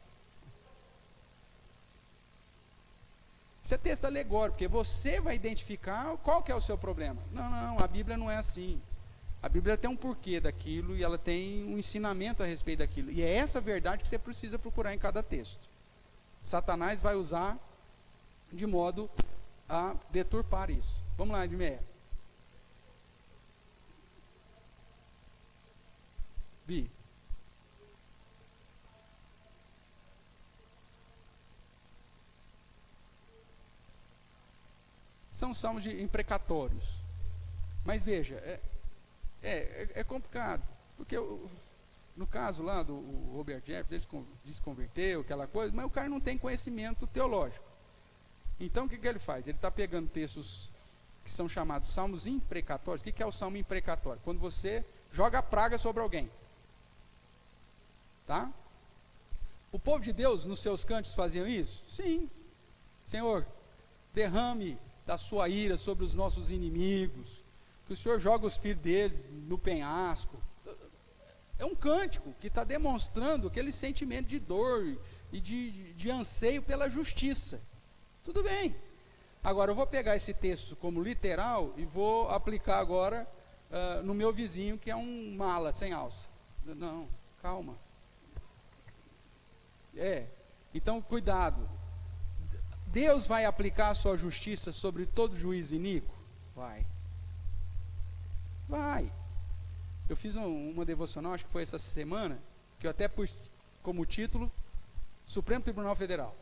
Isso é texto alegórico, porque você vai identificar qual que é o seu problema. Não, a Bíblia não é assim. A Bíblia tem um porquê daquilo e ela tem um ensinamento a respeito daquilo. E é essa verdade que você precisa procurar em cada texto. Satanás vai usar de modo a deturpar isso. Vamos lá, Edmeia. Vi. São salmos imprecatórios. Mas veja, é complicado. Porque no caso lá do Robert Jefferson, ele se converteu, aquela coisa, mas o cara não tem conhecimento teológico. Então o que ele faz? Ele está pegando textos que são chamados salmos imprecatórios. O que é o salmo imprecatório? Quando você joga praga sobre alguém. Tá? O povo de Deus, nos seus cânticos, faziam isso? Sim. Senhor, derrame da sua ira sobre os nossos inimigos, que o Senhor joga os filhos deles no penhasco. É um cântico que está demonstrando aquele sentimento de dor e de anseio pela justiça. Tudo bem. Agora eu vou pegar esse texto como literal e vou aplicar agora no meu vizinho, que é um mala sem alça. Não, calma. Então cuidado. Deus vai aplicar a sua justiça sobre todo juiz iníquo? Vai. Eu fiz uma devocional, acho que foi essa semana, que eu até pus como título Supremo Tribunal Federal,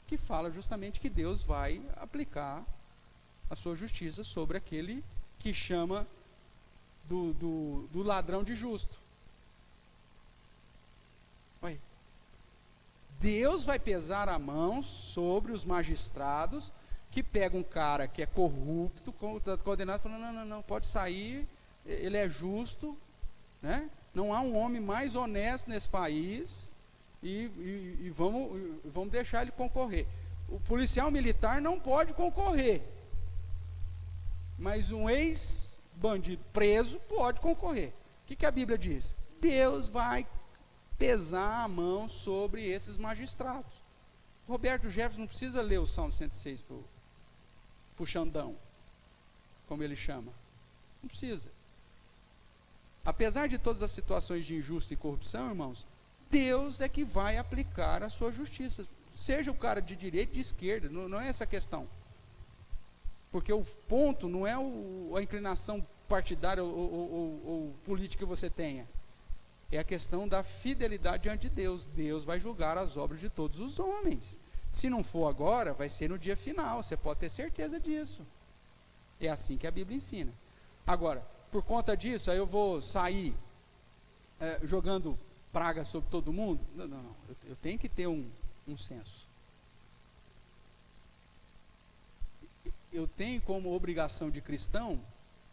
que fala justamente que Deus vai aplicar a sua justiça sobre aquele que chama do ladrão de justo. Deus vai pesar a mão sobre os magistrados que pegam um cara que é corrupto, condenado, falando, não, pode sair, ele é justo, né? Não há um homem mais honesto nesse país, e vamos deixar ele concorrer. O policial militar não pode concorrer, mas um ex-bandido preso pode concorrer. O que a Bíblia diz? Deus vai pesar a mão sobre esses magistrados. Roberto Jefferson não precisa ler o Salmo 106 pro Xandão, como ele chama. Não precisa. Apesar de todas as situações de injustiça e corrupção, irmãos, Deus é que vai aplicar a sua justiça. Seja o cara de direita, de esquerda, não é essa a questão. Porque o ponto não é a inclinação partidária ou política que você tenha. É a questão da fidelidade diante de Deus. Deus vai julgar as obras de todos os homens. Se não for agora, vai ser no dia final. Você pode ter certeza disso. É assim que a Bíblia ensina. Agora, por conta disso, aí eu vou sair jogando praga sobre todo mundo? Não. Eu tenho que ter um senso. Eu tenho como obrigação de cristão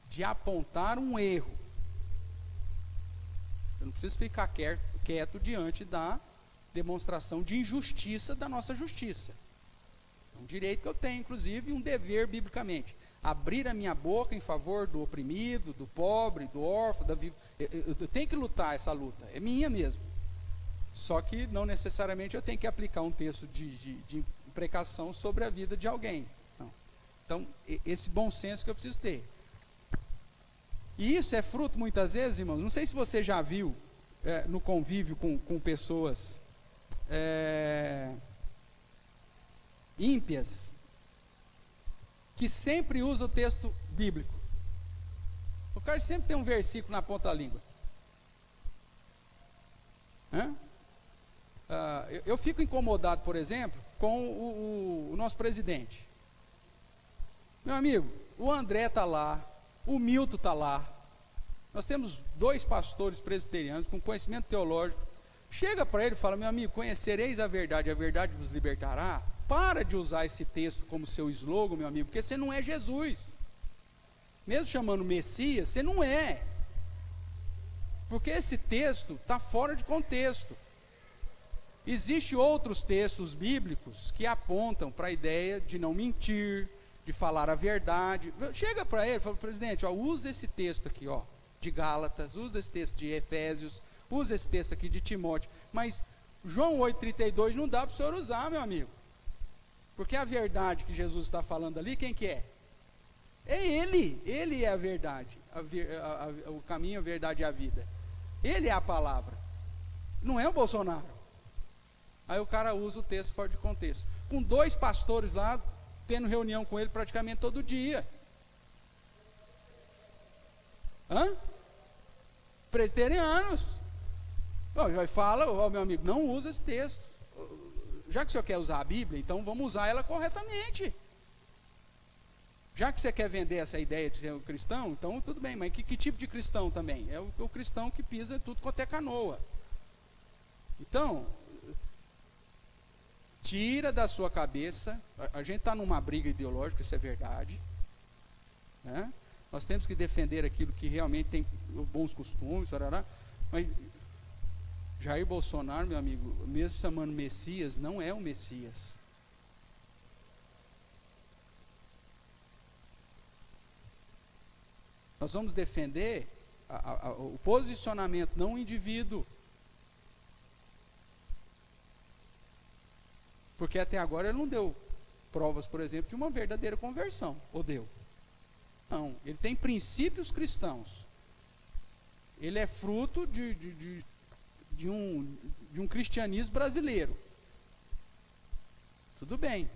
de apontar um erro. Eu não preciso ficar quieto diante da demonstração de injustiça da nossa justiça. É um direito que eu tenho, inclusive, um dever biblicamente. Abrir a minha boca em favor do oprimido, do pobre, do órfão, da viúva. Eu tenho que lutar essa luta, é minha mesmo. Só que não necessariamente eu tenho que aplicar um texto de imprecação sobre a vida de alguém. Não. Então, esse bom senso que eu preciso ter. E isso é fruto, muitas vezes, irmãos, não sei se você já viu no convívio com pessoas ímpias, que sempre usa o texto bíblico. O cara sempre tem um versículo na ponta da língua. Eu fico incomodado, por exemplo, com o nosso presidente. Meu amigo, o André está lá, o Milton está lá, Nós temos 2 pastores presbiterianos com conhecimento teológico. Chega para ele e fala: meu amigo, conhecereis a verdade vos libertará. Para de usar esse texto como seu slogan, meu amigo, porque você não é Jesus. Mesmo chamando Messias, você não é. Porque esse texto está fora de contexto. Existem outros textos bíblicos que apontam para a ideia de não mentir, de falar a verdade. Chega para ele e fala: presidente, usa esse texto aqui, de Gálatas, usa esse texto de Efésios, usa esse texto aqui de Timóteo. Mas João 8,32 não dá para o senhor usar, meu amigo. Porque a verdade que Jesus está falando ali, quem que é? É Ele é a verdade, o caminho, a verdade e a vida. Ele é a palavra, não é o Bolsonaro. Aí o cara usa o texto fora de contexto, com 2 pastores lá, tendo reunião com ele praticamente todo dia. Presbiterianos. Aí fala: meu amigo, não usa esse texto. Já que o senhor quer usar a Bíblia, então vamos usar ela corretamente. Já que você quer vender essa ideia de ser um cristão, então tudo bem, mas que tipo de cristão também? É o cristão que pisa tudo quanto é canoa. Então, tira da sua cabeça, a gente está numa briga ideológica, isso é verdade, né? Nós temos que defender aquilo que realmente tem bons costumes, mas Jair Bolsonaro, meu amigo, mesmo chamando Messias, não é o Messias. Nós vamos defender o posicionamento, não o indivíduo. Porque até agora ele não deu provas, por exemplo, de uma verdadeira conversão. Ou deu? Não, ele tem princípios cristãos. Ele é fruto de um cristianismo brasileiro. Tudo bem.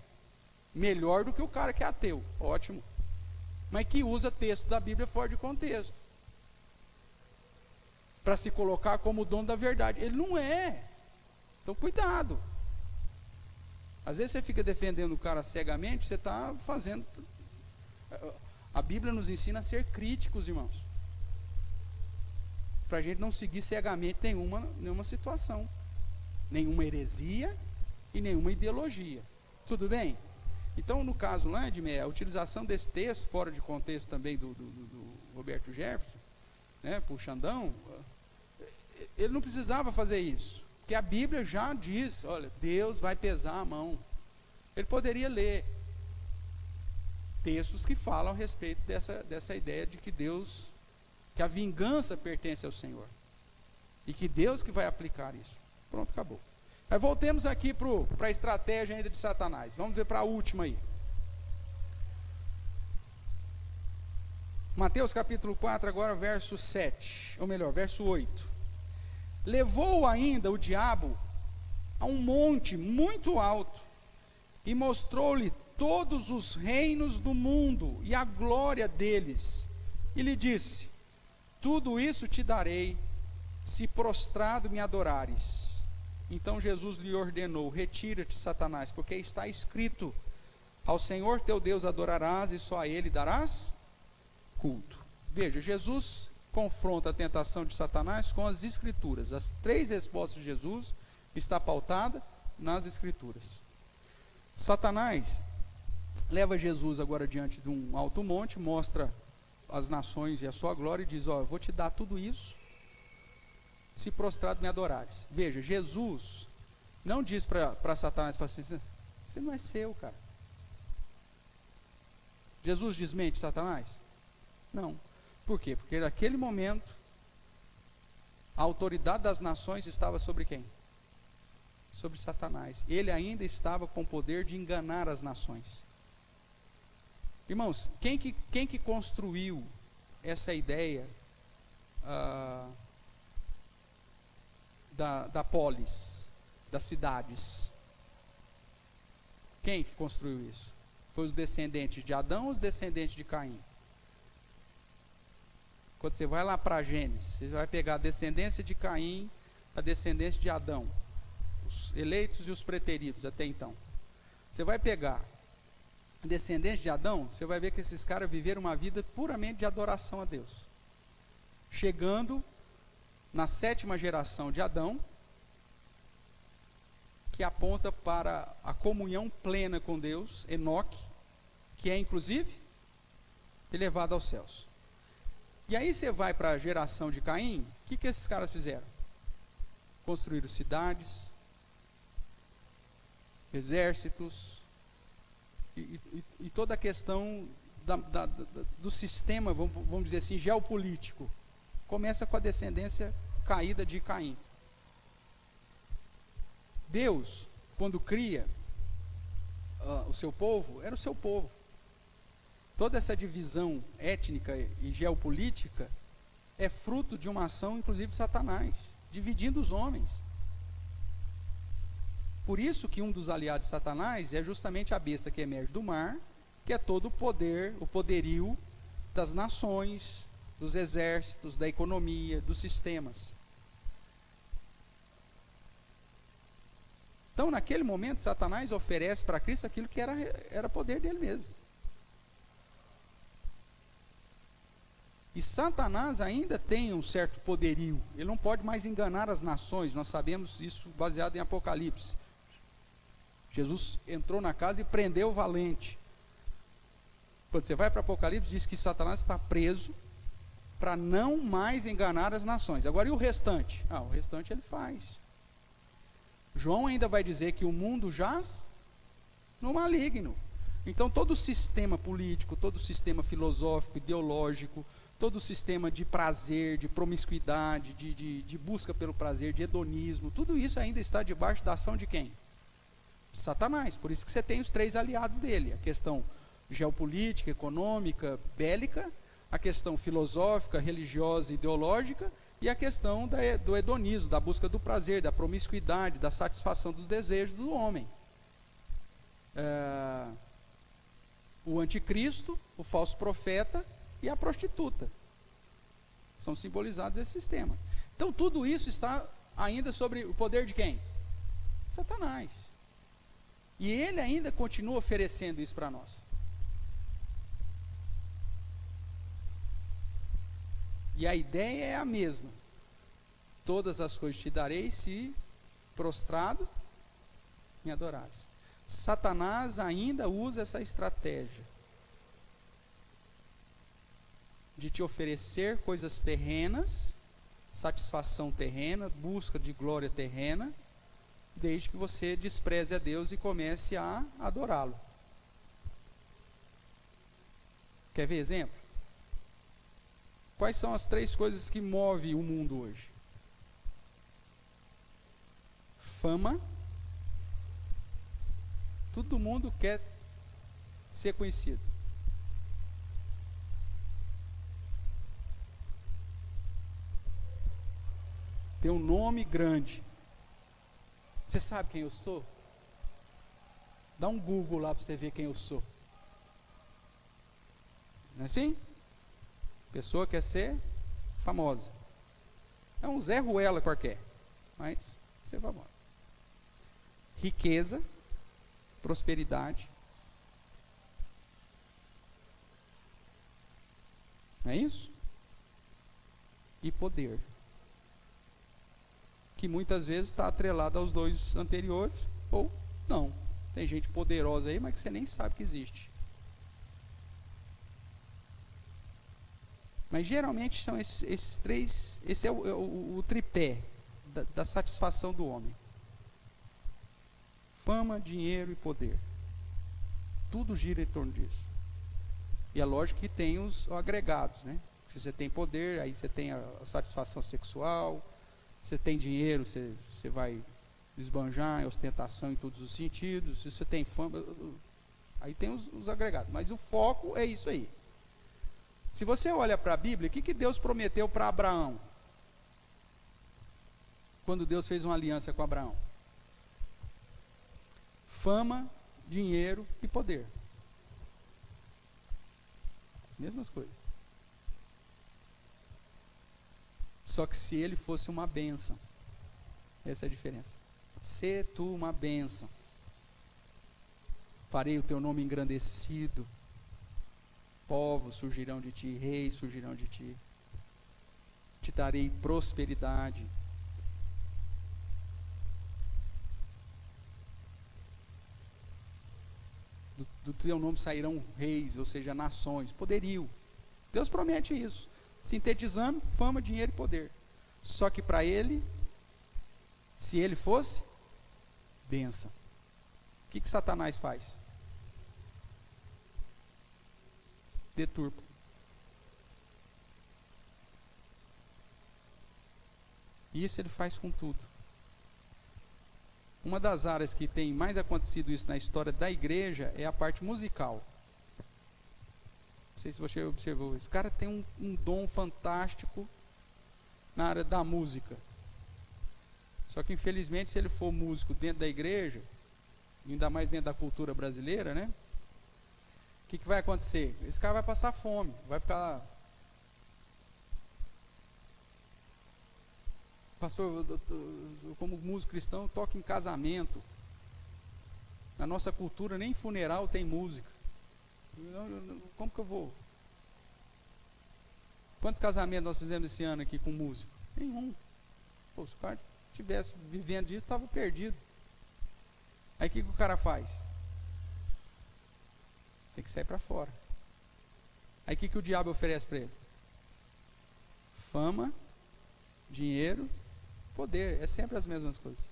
Melhor do que o cara que é ateu. Ótimo. Mas que usa texto da Bíblia fora de contexto. Para se colocar como o dono da verdade. Ele não é. Então cuidado. Às vezes você fica defendendo o cara cegamente, você está fazendo... A Bíblia nos ensina a ser críticos, irmãos. Para a gente não seguir cegamente nenhuma situação. Nenhuma heresia e nenhuma ideologia. Tudo bem? Então, no caso lá, a utilização desse texto, fora de contexto também do Roberto Jefferson, né, para o Xandão, ele não precisava fazer isso. Porque a Bíblia já diz: olha, Deus vai pesar a mão. Ele poderia ler textos que falam a respeito dessa ideia de que que a vingança pertence ao Senhor. E que Deus que vai aplicar isso. Pronto, acabou. Mas voltemos aqui para a estratégia ainda de Satanás. Vamos ver para a última aí. Mateus capítulo 4, agora verso 7. Ou melhor, verso 8. Levou ainda o diabo a um monte muito alto e mostrou-lhe todos os reinos do mundo e a glória deles. E lhe disse: tudo isso te darei, se prostrado me adorares. Então Jesus lhe ordenou: retira-te, Satanás, porque está escrito: ao Senhor teu Deus adorarás e só a Ele darás culto. Veja, Jesus confronta a tentação de Satanás com as Escrituras. As 3 respostas de Jesus está pautada nas Escrituras. Satanás leva Jesus agora diante de um alto monte, mostra as nações e a sua glória e diz: eu vou te dar tudo isso, se prostrado me adorares. Veja, Jesus não diz para Satanás: você não é seu, cara. Jesus desmente Satanás? Não. Por quê? Porque naquele momento a autoridade das nações estava sobre quem? Sobre Satanás. Ele ainda estava com o poder de enganar as nações. Irmãos, quem que construiu essa ideia da polis, das cidades? Quem que construiu isso? Foi os descendentes de Adão ou os descendentes de Caim? Quando você vai lá para Gênesis, você vai pegar a descendência de Caim, a descendência de Adão, os eleitos e os preteridos até então. Você vai pegar a descendência de Adão, você vai ver que esses caras viveram uma vida puramente de adoração a Deus. chegando na 7ª geração de Adão, que aponta para a comunhão plena com Deus, Enoque, que é inclusive elevado aos céus. E aí você vai para a geração de Caim, o que esses caras fizeram? Construíram cidades, exércitos, e toda a questão do sistema, vamos dizer assim, geopolítico, começa com a descendência caída de Caim. Deus, quando cria o seu povo, era o seu povo. Toda essa divisão étnica e geopolítica é fruto de uma ação, inclusive, de Satanás, dividindo os homens. Por isso que um dos aliados de Satanás é justamente a besta que emerge do mar, que é todo o poder, o poderio das nações, dos exércitos, da economia, dos sistemas. Então, naquele momento, Satanás oferece para Cristo aquilo que era poder dele mesmo. E Satanás ainda tem um certo poderio. Ele não pode mais enganar as nações. Nós sabemos isso baseado em Apocalipse. Jesus entrou na casa e prendeu o valente. Quando você vai para Apocalipse, diz que Satanás está preso para não mais enganar as nações. Agora, e o restante? O restante ele faz. João ainda vai dizer que o mundo jaz no maligno. Então, todo o sistema político, todo o sistema filosófico, ideológico, todo o sistema de prazer, de promiscuidade, de busca pelo prazer, de hedonismo, tudo isso ainda está debaixo da ação de quem? Satanás. Por isso que você tem os 3 aliados dele: a questão geopolítica, econômica, bélica, a questão filosófica, religiosa, ideológica, e a questão do hedonismo, da busca do prazer, da promiscuidade, da satisfação dos desejos do homem. O anticristo, o falso profeta e a prostituta são simbolizados nesse sistema. Então tudo isso está ainda sobre o poder de quem? Satanás. E ele ainda continua oferecendo isso para nós. E a ideia é a mesma: todas as coisas te darei se prostrado me adorares. Satanás ainda usa essa estratégia de te oferecer coisas terrenas, satisfação terrena, busca de glória terrena, desde que você despreze a Deus e comece a adorá-lo. Quer ver exemplo? Quais são as 3 coisas que movem o mundo hoje? Fama. Todo mundo quer ser conhecido. Ter um nome grande. Você sabe quem eu sou? Dá um Google lá para você ver quem eu sou. Não é assim? A pessoa quer ser famosa. É um Zé Ruela qualquer, mas ser famosa. Riqueza, prosperidade. Não é isso? E poder. Que muitas vezes está atrelado aos 2 anteriores, ou não. Tem gente poderosa aí, mas que você nem sabe que existe. Mas geralmente são esses 3, esse é o tripé da satisfação do homem. Fama, dinheiro e poder. Tudo gira em torno disso. E é lógico que tem os agregados, né? Se você tem poder, aí você tem a satisfação sexual. Você tem dinheiro, você vai esbanjar em ostentação em todos os sentidos. Se você tem fama, aí tem os agregados. Mas o foco é isso aí. Se você olha para a Bíblia, o que Deus prometeu para Abraão? Quando Deus fez uma aliança com Abraão? Fama, dinheiro e poder. As mesmas coisas. Só que se ele fosse uma bênção, essa é a diferença. Se tu uma bênção, farei o teu nome engrandecido, povos surgirão de ti, reis surgirão de ti. te darei prosperidade. Do teu nome sairão reis, ou seja, nações, poderio. Deus promete isso. Sintetizando, fama, dinheiro e poder. Só que para ele, se ele fosse, bênção. O que Satanás faz? Deturpa. Isso ele faz com tudo. Uma das áreas que tem mais acontecido isso na história da igreja é a parte musical. Não sei se você observou isso. O cara tem um dom fantástico na área da música. Só que infelizmente, se ele for músico dentro da igreja, ainda mais dentro da cultura brasileira, né? O que vai acontecer? Esse cara vai passar fome, vai ficar... Pastor, eu, como músico cristão, eu toco em casamento. Na nossa cultura, nem funeral tem música. Como que eu vou? Quantos casamentos nós fizemos esse ano aqui com músico? Nenhum. Pô, se o cara estivesse vivendo disso, estava perdido. Aí o que o cara faz? Tem que sair para fora. Aí o que o diabo oferece para ele? Fama, dinheiro, poder. É sempre as mesmas coisas.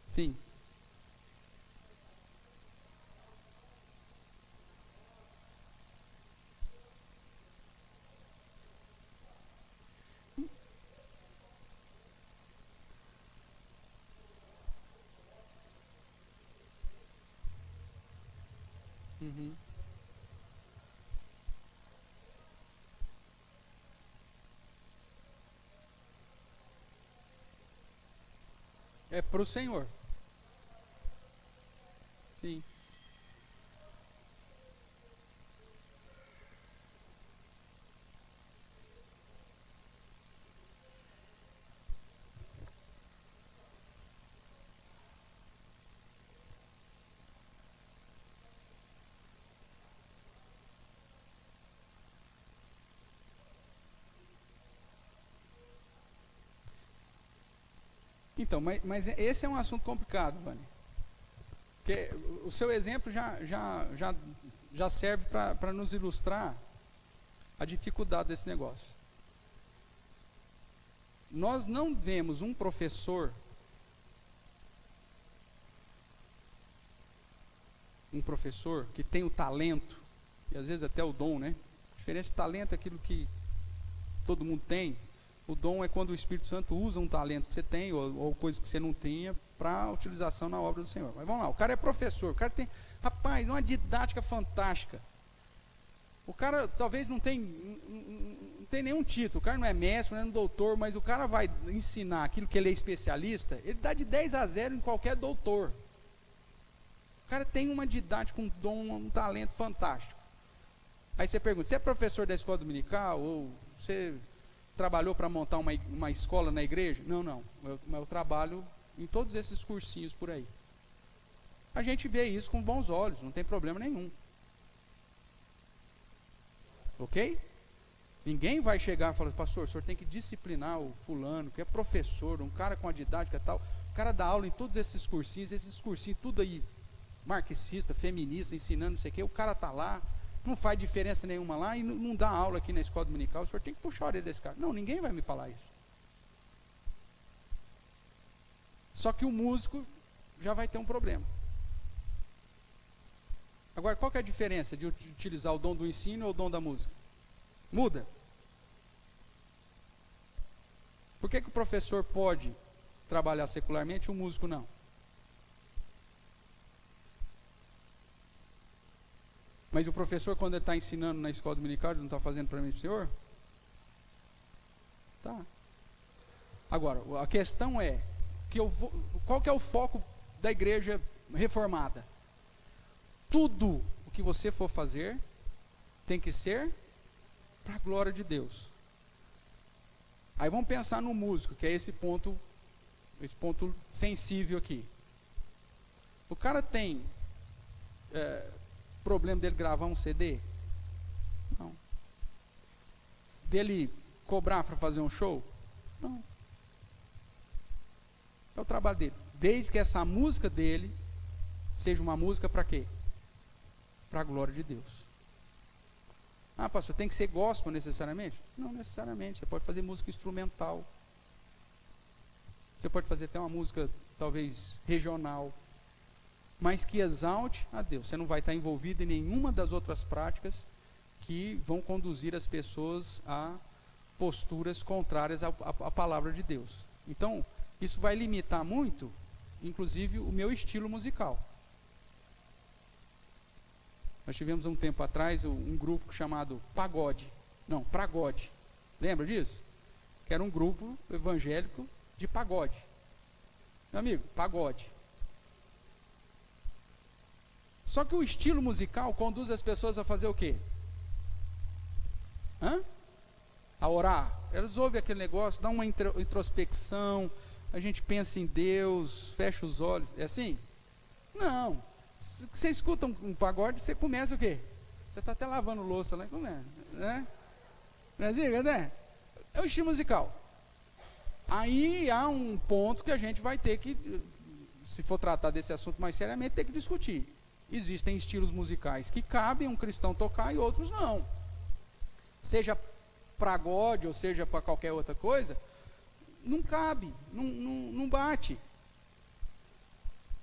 Sim. Uhum. É para o Senhor. Sim. Então, mas esse é um assunto complicado, Vânia. Porque o seu exemplo já serve para nos ilustrar a dificuldade desse negócio. Nós não vemos um professor que tem o talento, e às vezes até o dom, né? A diferença de talento é aquilo que todo mundo tem. O dom é quando o Espírito Santo usa um talento que você tem, ou coisa que você não tinha, para utilização na obra do Senhor. Mas vamos lá, o cara é professor, o cara tem, rapaz, uma didática fantástica. O cara talvez não tem nenhum título, o cara não é mestre, não é um doutor, mas o cara vai ensinar aquilo que ele é especialista, ele dá de 10-0 em qualquer doutor. O cara tem uma didática, um dom, um talento fantástico. Aí você pergunta, você é professor da escola dominical, ou você trabalhou para montar uma escola na igreja? Não, eu trabalho em todos esses cursinhos por aí. A gente vê isso com bons olhos, não tem problema nenhum. Ok? Ninguém vai chegar e falar, pastor, o senhor tem que disciplinar o fulano, que é professor, um cara com a didática e tal. O cara dá aula em todos esses cursinhos tudo aí, marxista, feminista, ensinando não sei o quê, o cara está lá, não faz diferença nenhuma lá e não dá aula aqui na escola dominical, o senhor tem que puxar a orelha desse cara. Não, ninguém vai me falar isso. Só que o músico já vai ter um problema. Agora, qual que é a diferença de utilizar o dom do ensino ou o dom da música? Muda. Por que o professor pode trabalhar secularmente e o músico não? Mas o professor, quando ele está ensinando na escola dominical, ele não está fazendo para mim e para o senhor? Tá. Agora, a questão é, qual que é o foco da igreja reformada? Tudo o que você for fazer, tem que ser para a glória de Deus. Aí vamos pensar no músico, que é esse ponto sensível aqui. O cara tem problema dele gravar um CD? Não. Dele cobrar para fazer um show? Não. É o trabalho dele. Desde que essa música dele seja uma música para quê? Para a glória de Deus. Ah, pastor, tem que ser gospel necessariamente? Não necessariamente. Você pode fazer música instrumental. Você pode fazer até uma música, talvez, regional. Mas que exalte a Deus. Você não vai estar envolvido em nenhuma das outras práticas que vão conduzir as pessoas a posturas contrárias à palavra de Deus. Então, isso vai limitar muito, inclusive, o meu estilo musical. Nós tivemos um tempo atrás um grupo chamado Pragode. Lembra disso? Que era um grupo evangélico de pagode. Meu amigo, pagode. Só que o estilo musical conduz as pessoas a fazer o quê? A orar. Elas ouvem aquele negócio, dá uma introspecção, a gente pensa em Deus, fecha os olhos. É assim? Não. Você escuta um pagode, você começa o quê? Você está até lavando louça lá, né? Não é assim, né? É o estilo musical. Aí há um ponto que a gente vai ter que, se for tratar desse assunto mais seriamente, ter que discutir. Existem estilos musicais que cabem um cristão tocar e outros não. Seja pagode ou seja para qualquer outra coisa, não cabe, não bate.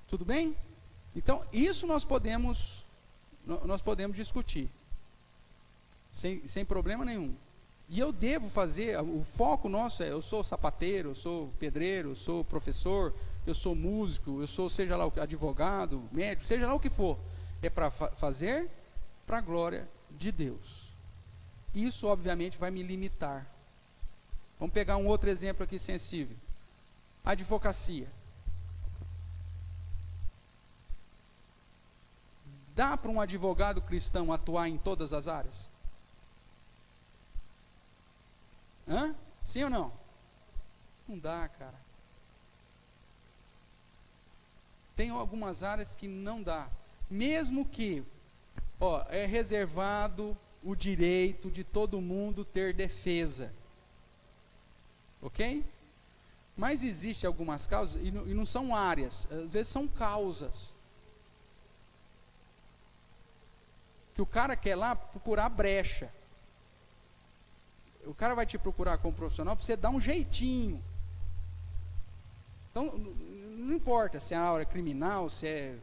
Tudo bem? Então, isso nós podemos discutir, sem problema nenhum. E eu devo fazer, o foco nosso é, eu sou sapateiro, eu sou pedreiro, eu sou professor, eu sou músico, eu sou, seja lá, advogado, médico, seja lá o que for, é para fazer para a glória de Deus. Isso, obviamente, vai me limitar. Vamos pegar um outro exemplo aqui sensível. Advocacia. Dá para um advogado cristão atuar em todas as áreas? Sim ou não? Não dá, cara. Tem algumas áreas que não dá. Mesmo que, é reservado o direito de todo mundo ter defesa. Ok? Mas existe algumas causas, e não são áreas, às vezes são causas. Que o cara quer lá procurar brecha. O cara vai te procurar como profissional para você dar um jeitinho. Então, não importa se é a área criminal, se é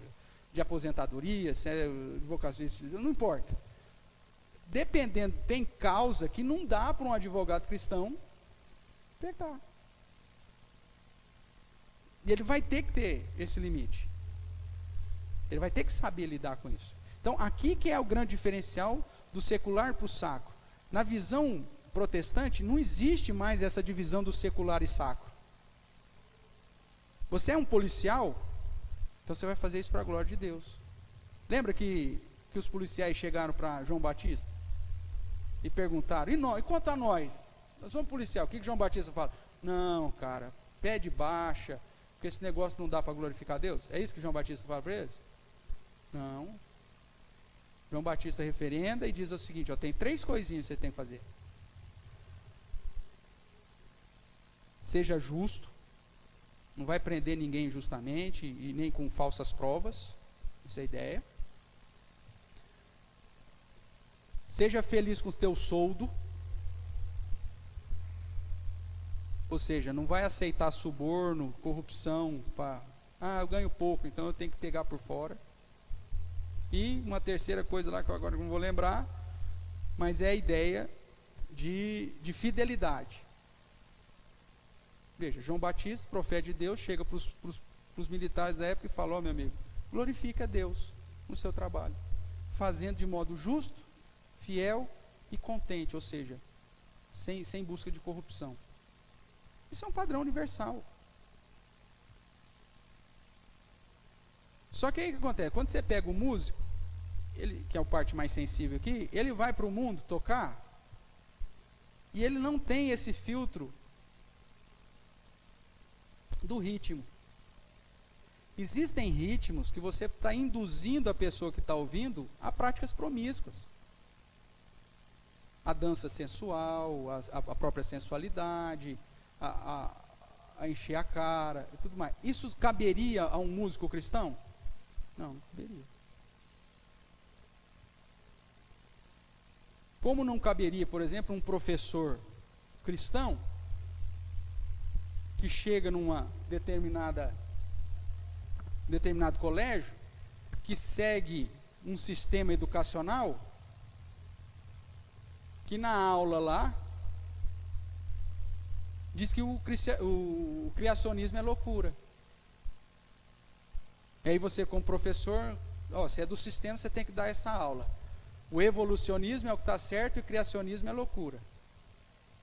de aposentadoria, se é advocacia, não importa. Dependendo, tem causa que não dá para um advogado cristão pegar. E ele vai ter que ter esse limite. Ele vai ter que saber lidar com isso. Então, aqui que é o grande diferencial do secular para o sacro. Na visão protestante, não existe mais essa divisão do secular e sacro. Você é um policial, então você vai fazer isso para a glória de Deus. Lembra que os policiais chegaram para João Batista? E perguntaram, e quanto a nós? Nós somos policial, o que João Batista fala? Não, cara, pede baixa, porque esse negócio não dá para glorificar Deus. É isso que João Batista fala para eles? Não. João Batista referenda e diz o seguinte, tem 3 coisinhas que você tem que fazer. Seja justo, não vai prender ninguém injustamente e nem com falsas provas, essa é a ideia. Seja feliz com o teu soldo, ou seja, não vai aceitar suborno, corrupção, eu ganho pouco, então eu tenho que pegar por fora. E uma terceira coisa lá que eu agora não vou lembrar, mas é a ideia de fidelidade. Veja, João Batista, profeta de Deus, chega para os militares da época e fala, meu amigo, glorifica a Deus no seu trabalho, fazendo de modo justo, fiel e contente, ou seja, sem busca de corrupção. Isso é um padrão universal. Só que aí o que acontece? Quando você pega o músico, que é a parte mais sensível aqui, ele vai para o mundo tocar, e ele não tem esse filtro do ritmo. Existem ritmos que você está induzindo a pessoa que está ouvindo a práticas promíscuas. A dança sensual, a própria sensualidade, a encher a cara e tudo mais. Isso caberia a um músico cristão? Não, não caberia. Como não caberia, por exemplo, um professor cristão que chega numa determinado colégio, que segue um sistema educacional, que na aula lá diz que o criacionismo é loucura. E aí você, como professor, se é do sistema, você tem que dar essa aula. O evolucionismo é o que está certo e o criacionismo é loucura.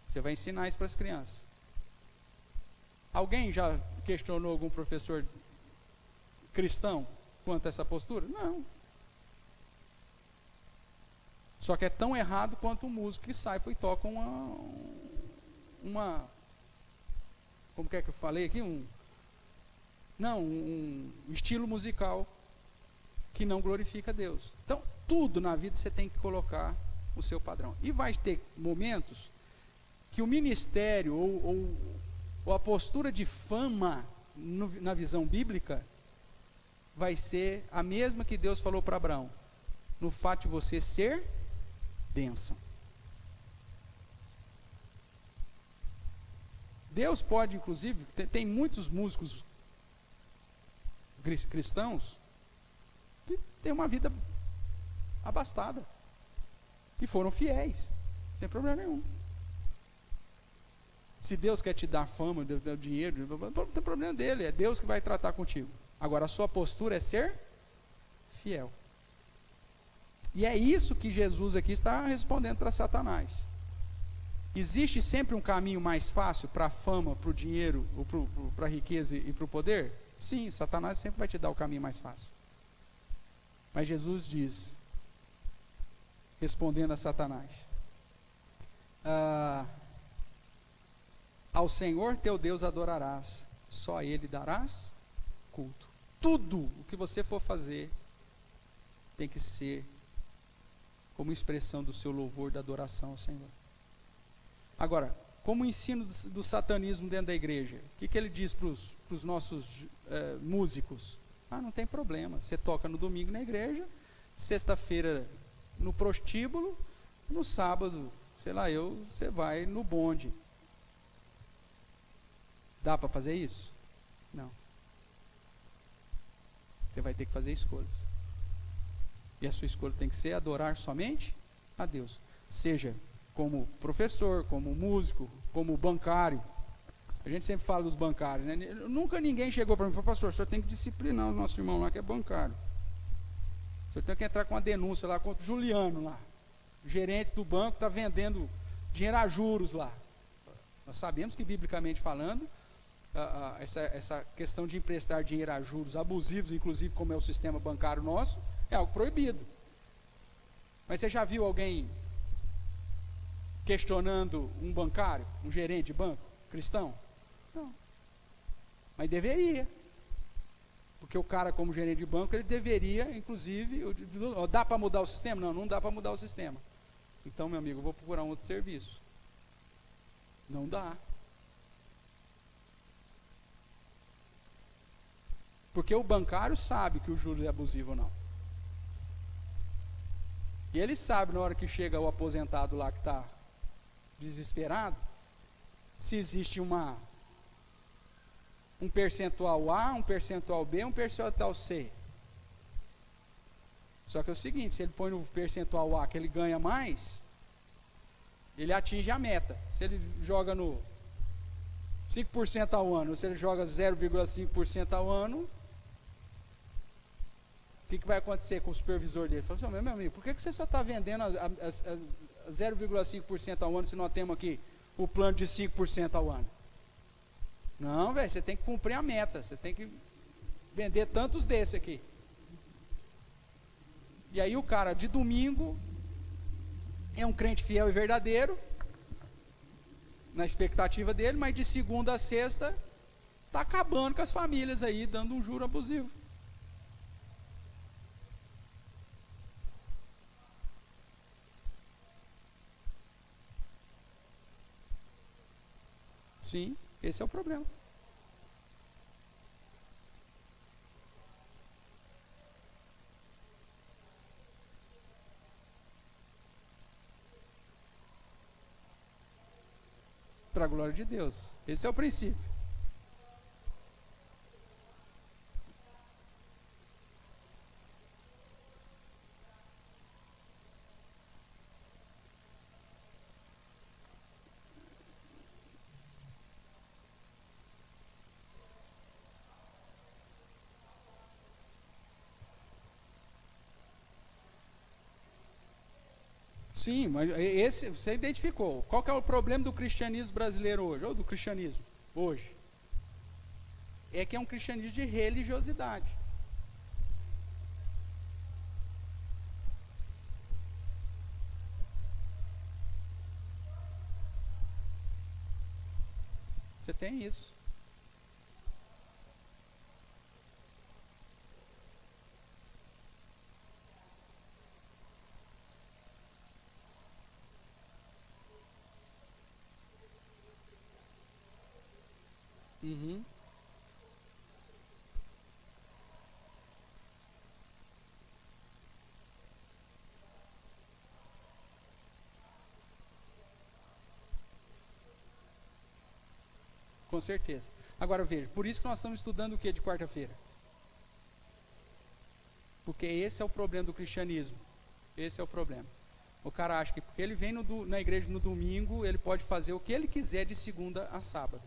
Você vai ensinar isso para as crianças. Alguém já questionou algum professor cristão quanto a essa postura? Não. Só que é tão errado quanto um músico que sai e toca uma como que é que eu falei aqui? Um estilo musical que não glorifica a Deus. Então, tudo na vida você tem que colocar o seu padrão. E vai ter momentos que o ministério ou a postura de fama na visão bíblica vai ser a mesma que Deus falou para Abraão, no fato de você ser bênção. Deus pode, inclusive, tem muitos músicos cristãos que têm uma vida abastada e foram fiéis, sem problema nenhum. Se Deus quer te dar fama, Deus dar dinheiro, não tem problema dele, é Deus que vai tratar contigo. Agora a sua postura é ser fiel. E é isso que Jesus aqui está respondendo para Satanás. Existe sempre um caminho mais fácil para a fama, para o dinheiro, para a riqueza e para o poder? Sim, Satanás sempre vai te dar o caminho mais fácil. Mas Jesus diz, respondendo a Satanás, ao Senhor teu Deus adorarás, só a Ele darás culto. Tudo o que você for fazer tem que ser como expressão do seu louvor, da adoração ao Senhor. Agora, como o ensino do satanismo dentro da igreja, o que ele diz para os nossos músicos? Não tem problema, você toca no domingo na igreja, sexta-feira no prostíbulo, no sábado, você vai no bonde. Dá para fazer isso? Não. Você vai ter que fazer escolhas. E a sua escolha tem que ser adorar somente a Deus. Seja como professor, como músico, como bancário. A gente sempre fala dos bancários, né? Nunca ninguém chegou para mim e falou, pastor, o senhor tem que disciplinar o nosso irmão lá que é bancário. O senhor tem que entrar com uma denúncia lá contra o Juliano lá. O gerente do banco está vendendo dinheiro a juros lá. Nós sabemos que, biblicamente falando, essa questão de emprestar dinheiro a juros abusivos, inclusive como é o sistema bancário nosso, é algo proibido. Mas você já viu alguém questionando um bancário, um gerente de banco cristão? Não. Mas deveria. Porque o cara, como gerente de banco, ele deveria, inclusive, dá para mudar o sistema? Não, não dá para mudar o sistema. Então, meu amigo, eu vou procurar um outro serviço. Não dá. Porque o bancário sabe que o juros é abusivo ou não. E ele sabe, na hora que chega o aposentado lá que está desesperado, se existe um percentual A, um percentual B, um percentual C. Só que é o seguinte, se ele põe no percentual A que ele ganha mais, ele atinge a meta. Se ele joga no 5% ao ano, ou se ele joga 0,5% ao ano, o que vai acontecer com o supervisor dele? Ele falou assim, meu amigo, por que você só está vendendo a 0,5% ao ano se nós temos aqui o plano de 5% ao ano? Não, velho, você tem que cumprir a meta, você tem que vender tantos desses aqui. E aí o cara de domingo é um crente fiel e verdadeiro, na expectativa dele, mas de segunda a sexta está acabando com as famílias aí, dando um juro abusivo. Sim, esse é o problema. Para a glória de Deus. Esse é o princípio. Sim, mas esse você identificou. Qual que é o problema do cristianismo brasileiro hoje, ou do cristianismo hoje? É que é um cristianismo de religiosidade. Você tem isso. Uhum. Com certeza. Agora veja, por isso que nós estamos estudando o que de quarta-feira? Porque esse é o problema do cristianismo. Esse é o problema. O cara acha que porque ele vem na igreja no domingo, ele pode fazer o que ele quiser de segunda a sábado.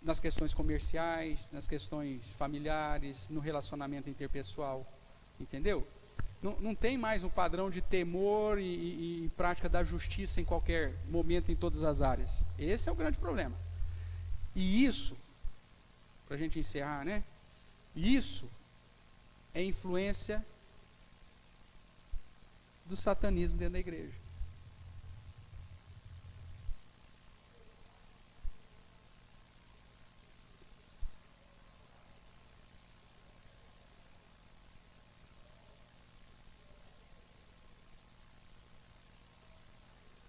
Nas questões comerciais, nas questões familiares, no relacionamento interpessoal. Entendeu? Não tem mais um padrão de temor e prática da justiça em qualquer momento, em todas as áreas. Esse é o grande problema. E isso, para a gente encerrar, né? Isso é influência do satanismo dentro da igreja.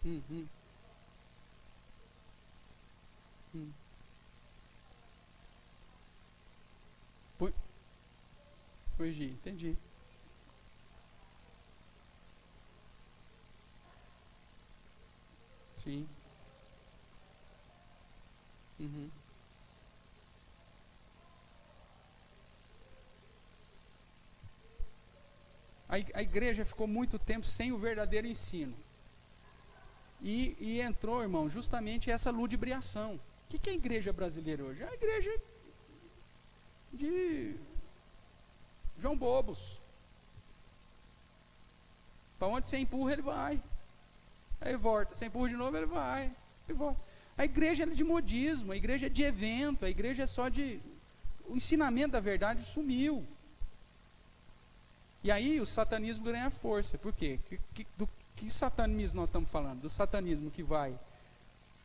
Uhum. Uhum. Corrigir, entendi. Sim. Uhum. A igreja ficou muito tempo sem o verdadeiro ensino. E entrou, irmão, justamente essa ludibriação. O que é a igreja brasileira hoje? É a igreja de João Bobos. Para onde você empurra, ele vai. Aí volta. Você empurra de novo, ele vai. E volta. A igreja é de modismo, a igreja é de evento, a igreja é só de... O ensinamento da verdade sumiu. E aí o satanismo ganha força. Por quê? Do que satanismo nós estamos falando? Do satanismo que vai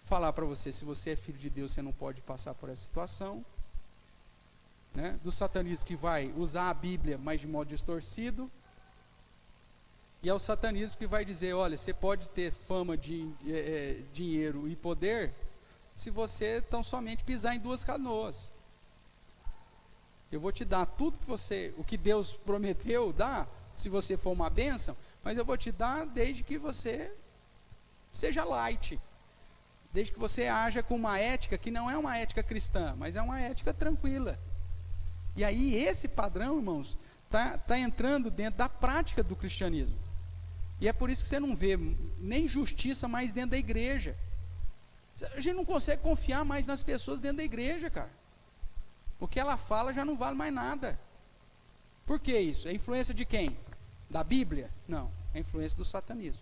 falar para você, se você é filho de Deus, você não pode passar por essa situação. Né? Do satanismo que vai usar a Bíblia, mas de modo distorcido. E é o satanismo que vai dizer, olha, você pode ter fama de dinheiro e poder, se você tão somente pisar em duas canoas. Eu vou te dar tudo o que Deus prometeu dar, se você for uma bênção, mas eu vou te dar desde que você seja light, desde que você haja com uma ética que não é uma ética cristã, mas é uma ética tranquila. E aí esse padrão, irmãos, tá entrando dentro da prática do cristianismo. E é por isso que você não vê nem justiça mais dentro da igreja. A gente não consegue confiar mais nas pessoas dentro da igreja, cara. O que ela fala já não vale mais nada. Por que isso? É influência de quem? Da Bíblia? Não, é influência do satanismo.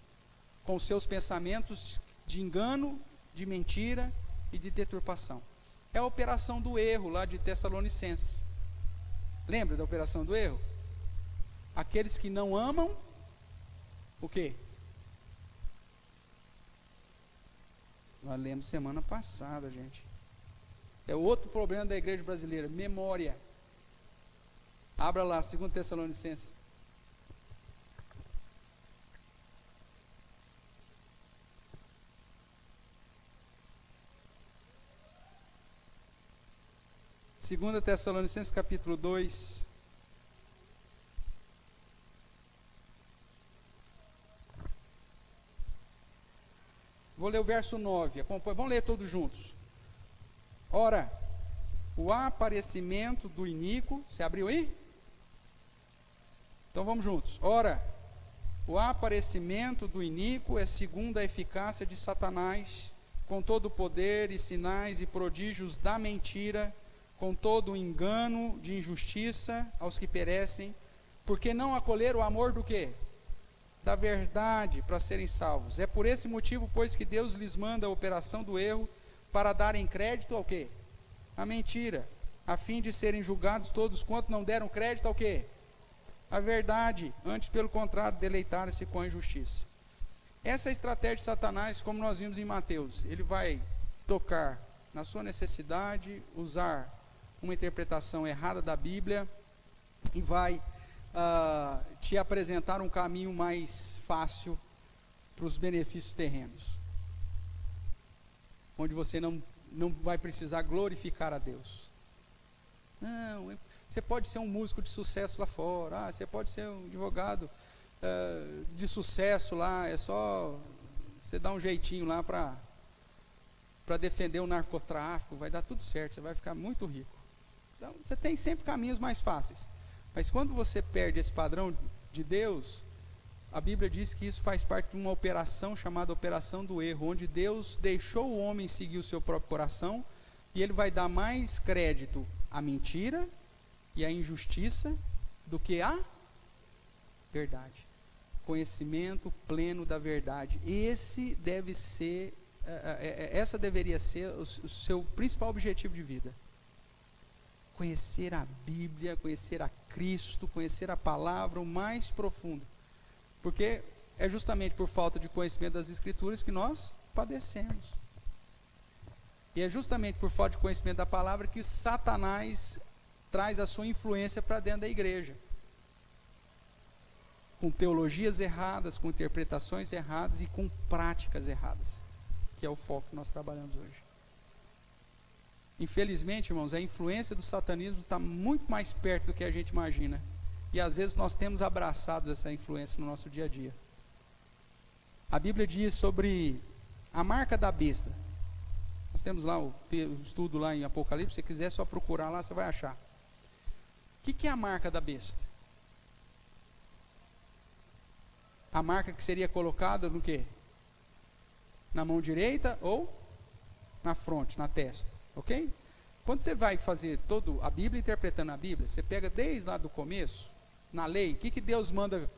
Com seus pensamentos de engano, de mentira e de deturpação. É a operação do erro lá de Tessalonicenses. Lembra da operação do erro? Aqueles que não amam, o quê? Nós lemos semana passada, gente. É outro problema da igreja brasileira, memória. Abra lá, 2 Tessalonicenses. Segunda Tessalonicenses capítulo 2. Vou ler o verso 9. Vamos ler todos juntos. Ora, o aparecimento do iníquo. Você abriu aí? Então vamos juntos. Ora, o aparecimento do iníquo é segundo a eficácia de Satanás, com todo o poder e sinais e prodígios da mentira, com todo o engano de injustiça aos que perecem, porque não acolheram o amor do quê? Da verdade, para serem salvos. É por esse motivo, pois, que Deus lhes manda a operação do erro, para darem crédito ao quê? A mentira, a fim de serem julgados todos quanto não deram crédito ao quê? A verdade, antes pelo contrário, deleitaram-se com a injustiça. Essa é a estratégia de Satanás, como nós vimos em Mateus. Ele vai tocar na sua necessidade, usar uma interpretação errada da Bíblia e vai te apresentar um caminho mais fácil para os benefícios terrenos, onde você não vai precisar glorificar a Deus. Não, você pode ser um músico de sucesso lá fora, você pode ser um advogado de sucesso lá, é só você dar um jeitinho lá para defender o narcotráfico, vai dar tudo certo, você vai ficar muito rico. Então, você tem sempre caminhos mais fáceis. Mas quando você perde esse padrão de Deus, a Bíblia diz que isso faz parte de uma operação chamada operação do erro, onde Deus deixou o homem seguir o seu próprio coração, e ele vai dar mais crédito à mentira e à injustiça do que à verdade. Conhecimento pleno da verdade. Essa deveria ser o seu principal objetivo de vida. Conhecer a Bíblia, conhecer a Cristo, conhecer a palavra o mais profundo. Porque é justamente por falta de conhecimento das Escrituras que nós padecemos. E é justamente por falta de conhecimento da palavra que Satanás traz a sua influência para dentro da igreja. Com teologias erradas, com interpretações erradas e com práticas erradas. Que é o foco que nós trabalhamos hoje. Infelizmente, irmãos, a influência do satanismo está muito mais perto do que a gente imagina. E às vezes nós temos abraçado essa influência no nosso dia a dia. A Bíblia diz sobre a marca da besta. Nós temos lá o estudo lá em Apocalipse, se você quiser só procurar lá, você vai achar. O que é a marca da besta? A marca que seria colocada no quê? Na mão direita ou na fronte, na testa. Ok? Quando você vai fazer toda a Bíblia, interpretando a Bíblia, você pega desde lá do começo, na lei, o que Deus manda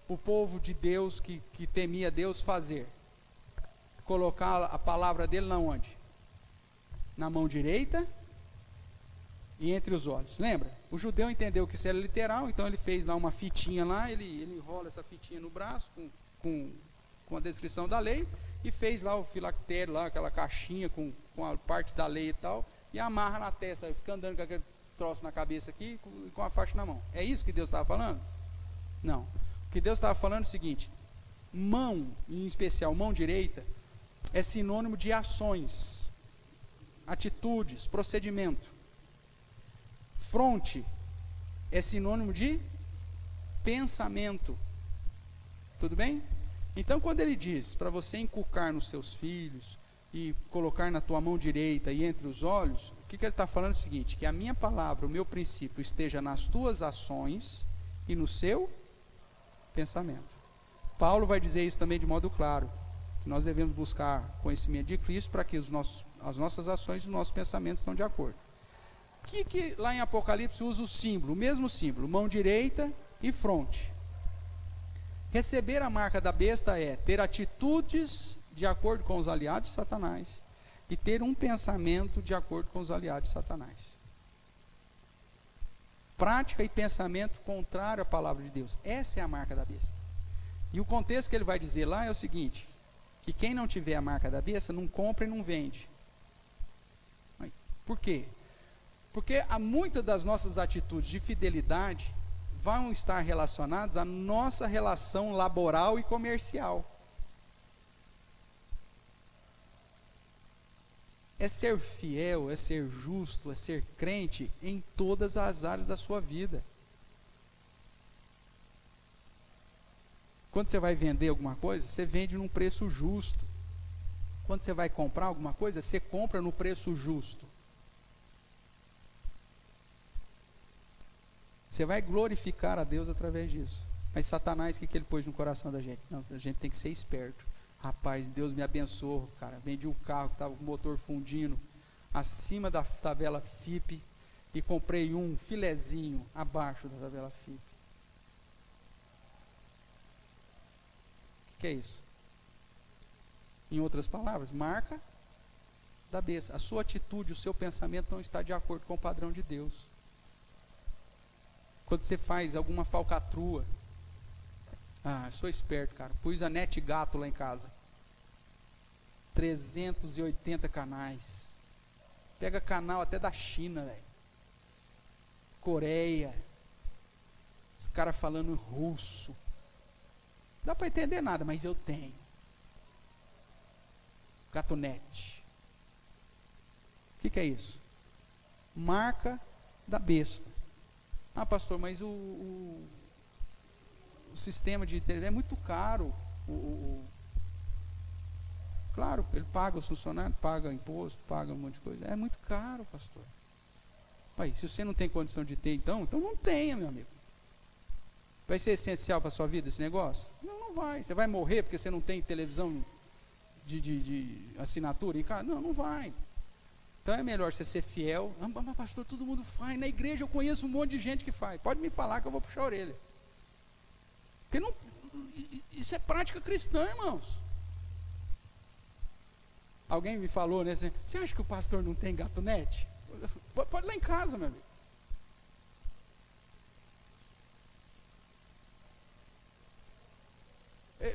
o povo de Deus, que temia Deus, fazer? Colocar a palavra dele na onde? Na mão direita e entre os olhos. Lembra? O judeu entendeu que isso era literal, então ele fez lá uma fitinha lá, ele enrola essa fitinha no braço com a descrição da lei, e fez lá o filactério, lá, aquela caixinha com a parte da lei e tal, e amarra na testa, fica andando com aquele troço na cabeça aqui, com a faixa na mão. É isso que Deus estava falando? Não. O que Deus estava falando é o seguinte: mão, em especial mão direita, é sinônimo de ações, atitudes, procedimento. Fronte é sinônimo de pensamento. Tudo bem? Então, quando ele diz para você inculcar nos seus filhos e colocar na tua mão direita e entre os olhos, o que ele está falando é o seguinte: que a minha palavra, o meu princípio esteja nas tuas ações e no seu pensamento. Paulo vai dizer isso também de modo claro, que nós devemos buscar conhecimento de Cristo para que as nossas ações e os nossos pensamentos estão de acordo. Que lá em Apocalipse usa o símbolo, o mesmo símbolo, mão direita e fronte. Receber a marca da besta é ter atitudes de acordo com os aliados de Satanás e ter um pensamento de acordo com os aliados de Satanás. Prática e pensamento contrário à palavra de Deus. Essa é a marca da besta. E o contexto que ele vai dizer lá é o seguinte: que quem não tiver a marca da besta não compra e não vende. Por quê? Porque muitas das nossas atitudes de fidelidade vão estar relacionadas à nossa relação laboral e comercial. É ser fiel, é ser justo, é ser crente em todas as áreas da sua vida. Quando você vai vender alguma coisa, você vende num preço justo. Quando você vai comprar alguma coisa, você compra no preço justo. Você vai glorificar a Deus através disso. Mas Satanás, o que ele pôs no coração da gente? Não, a gente tem que ser esperto. Rapaz, Deus me abençoou, cara. Vendi um carro que estava com o motor fundindo acima da tabela FIPE e comprei um filezinho abaixo da tabela FIPE. O que é isso? Em outras palavras, marca da besta. A sua atitude, o seu pensamento não está de acordo com o padrão de Deus. Quando você faz alguma falcatrua, sou esperto, cara, pus a Net Gato lá em casa, 380 canais, pega canal até da China, velho, Coreia, os caras falando russo, não dá para entender nada, mas eu tenho, Gatonet. O que é isso? Marca da besta. Pastor, mas o sistema de televisão é muito caro. Claro, ele paga os funcionários, paga imposto, paga um monte de coisa. É muito caro, pastor. Pai, se você não tem condição de ter, então não tenha, meu amigo. Vai ser essencial para a sua vida esse negócio? Não vai. Você vai morrer porque você não tem televisão de assinatura em casa? Não vai. Então é melhor você ser fiel. Mas pastor, todo mundo faz. Na igreja eu conheço um monte de gente que faz. Pode me falar que eu vou puxar a orelha. Porque não, isso é prática cristã, irmãos. Alguém me falou, né? Assim, você acha que o pastor não tem Gatonet? Pode ir lá em casa, meu amigo.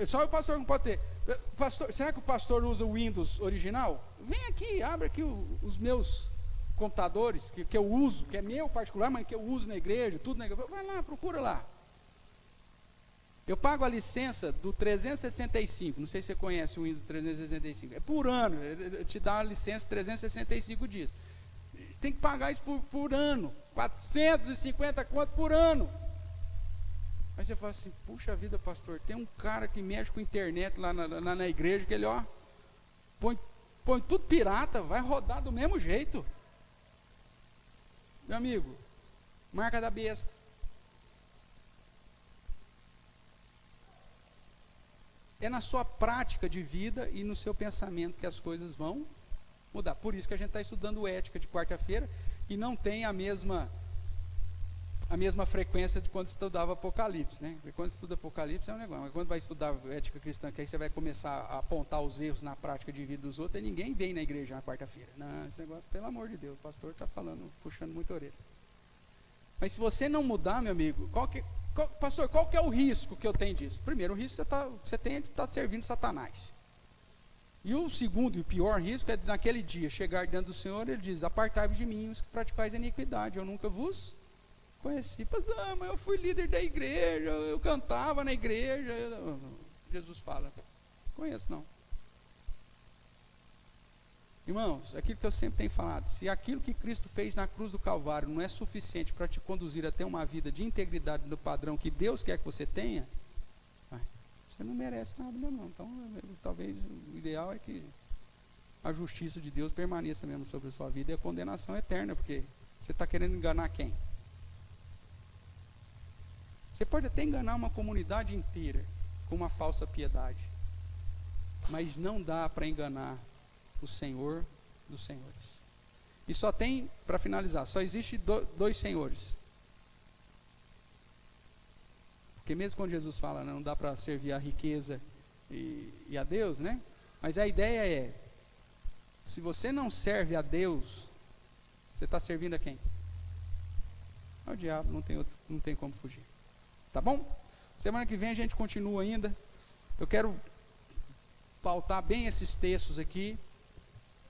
Só o pastor não pode ter. Pastor, será que o pastor usa o Windows original? Vem aqui, abre aqui os meus computadores que eu uso, que é meu particular, mas que eu uso na igreja, tudo na igreja. Vai lá, procura lá. Eu pago a licença do 365, não sei se você conhece o Windows 365, é por ano, ele te dá a licença 365 dias. Tem que pagar isso por ano, 450 conto por ano. Aí você fala assim, puxa vida, pastor, tem um cara que mexe com internet lá na igreja, que ele, põe tudo pirata, vai rodar do mesmo jeito. Meu amigo, marca da besta. É na sua prática de vida e no seu pensamento que as coisas vão mudar. Por isso que a gente está estudando ética de quarta-feira e não tem a mesma frequência de quando estudava Apocalipse, né? Porque quando estuda Apocalipse é um negócio, mas quando vai estudar ética cristã, que aí você vai começar a apontar os erros na prática de vida dos outros, e ninguém vem na igreja na quarta-feira. Não, esse negócio, pelo amor de Deus, o pastor está falando, puxando muita orelha. Mas se você não mudar, meu amigo, pastor, qual que é o risco que eu tenho disso? Primeiro, o risco você tem de estar servindo Satanás. E o segundo e o pior risco é de, naquele dia, chegar diante do Senhor, ele diz, apartai-vos de mim, os que praticais a iniquidade, eu nunca vos conheci. Mas eu fui líder da igreja, eu cantava na igreja. Jesus fala, conheço não. Irmãos, aquilo que eu sempre tenho falado, se aquilo que Cristo fez na cruz do Calvário não é suficiente para te conduzir a ter uma vida de integridade do padrão que Deus quer que você tenha, você não merece nada mesmo não. Então, talvez o ideal é que a justiça de Deus permaneça mesmo sobre a sua vida e a condenação eterna, porque você está querendo enganar quem? Você pode até enganar uma comunidade inteira com uma falsa piedade, mas não dá para enganar o Senhor dos senhores. E só tem, para finalizar, só existe dois senhores. Porque mesmo quando Jesus fala, não dá para servir a riqueza e a Deus, né? Mas a ideia é, se você não serve a Deus, você está servindo a quem? Ao diabo, não tem como fugir. Tá bom? Semana que vem a gente continua ainda. Eu quero pautar bem esses textos aqui,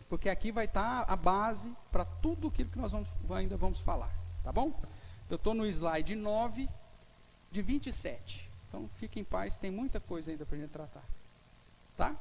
porque aqui vai estar a base para tudo aquilo que nós ainda vamos falar, tá bom? Eu estou no slide 9 de 27. Então, fique em paz, tem muita coisa ainda para a gente tratar. Tá?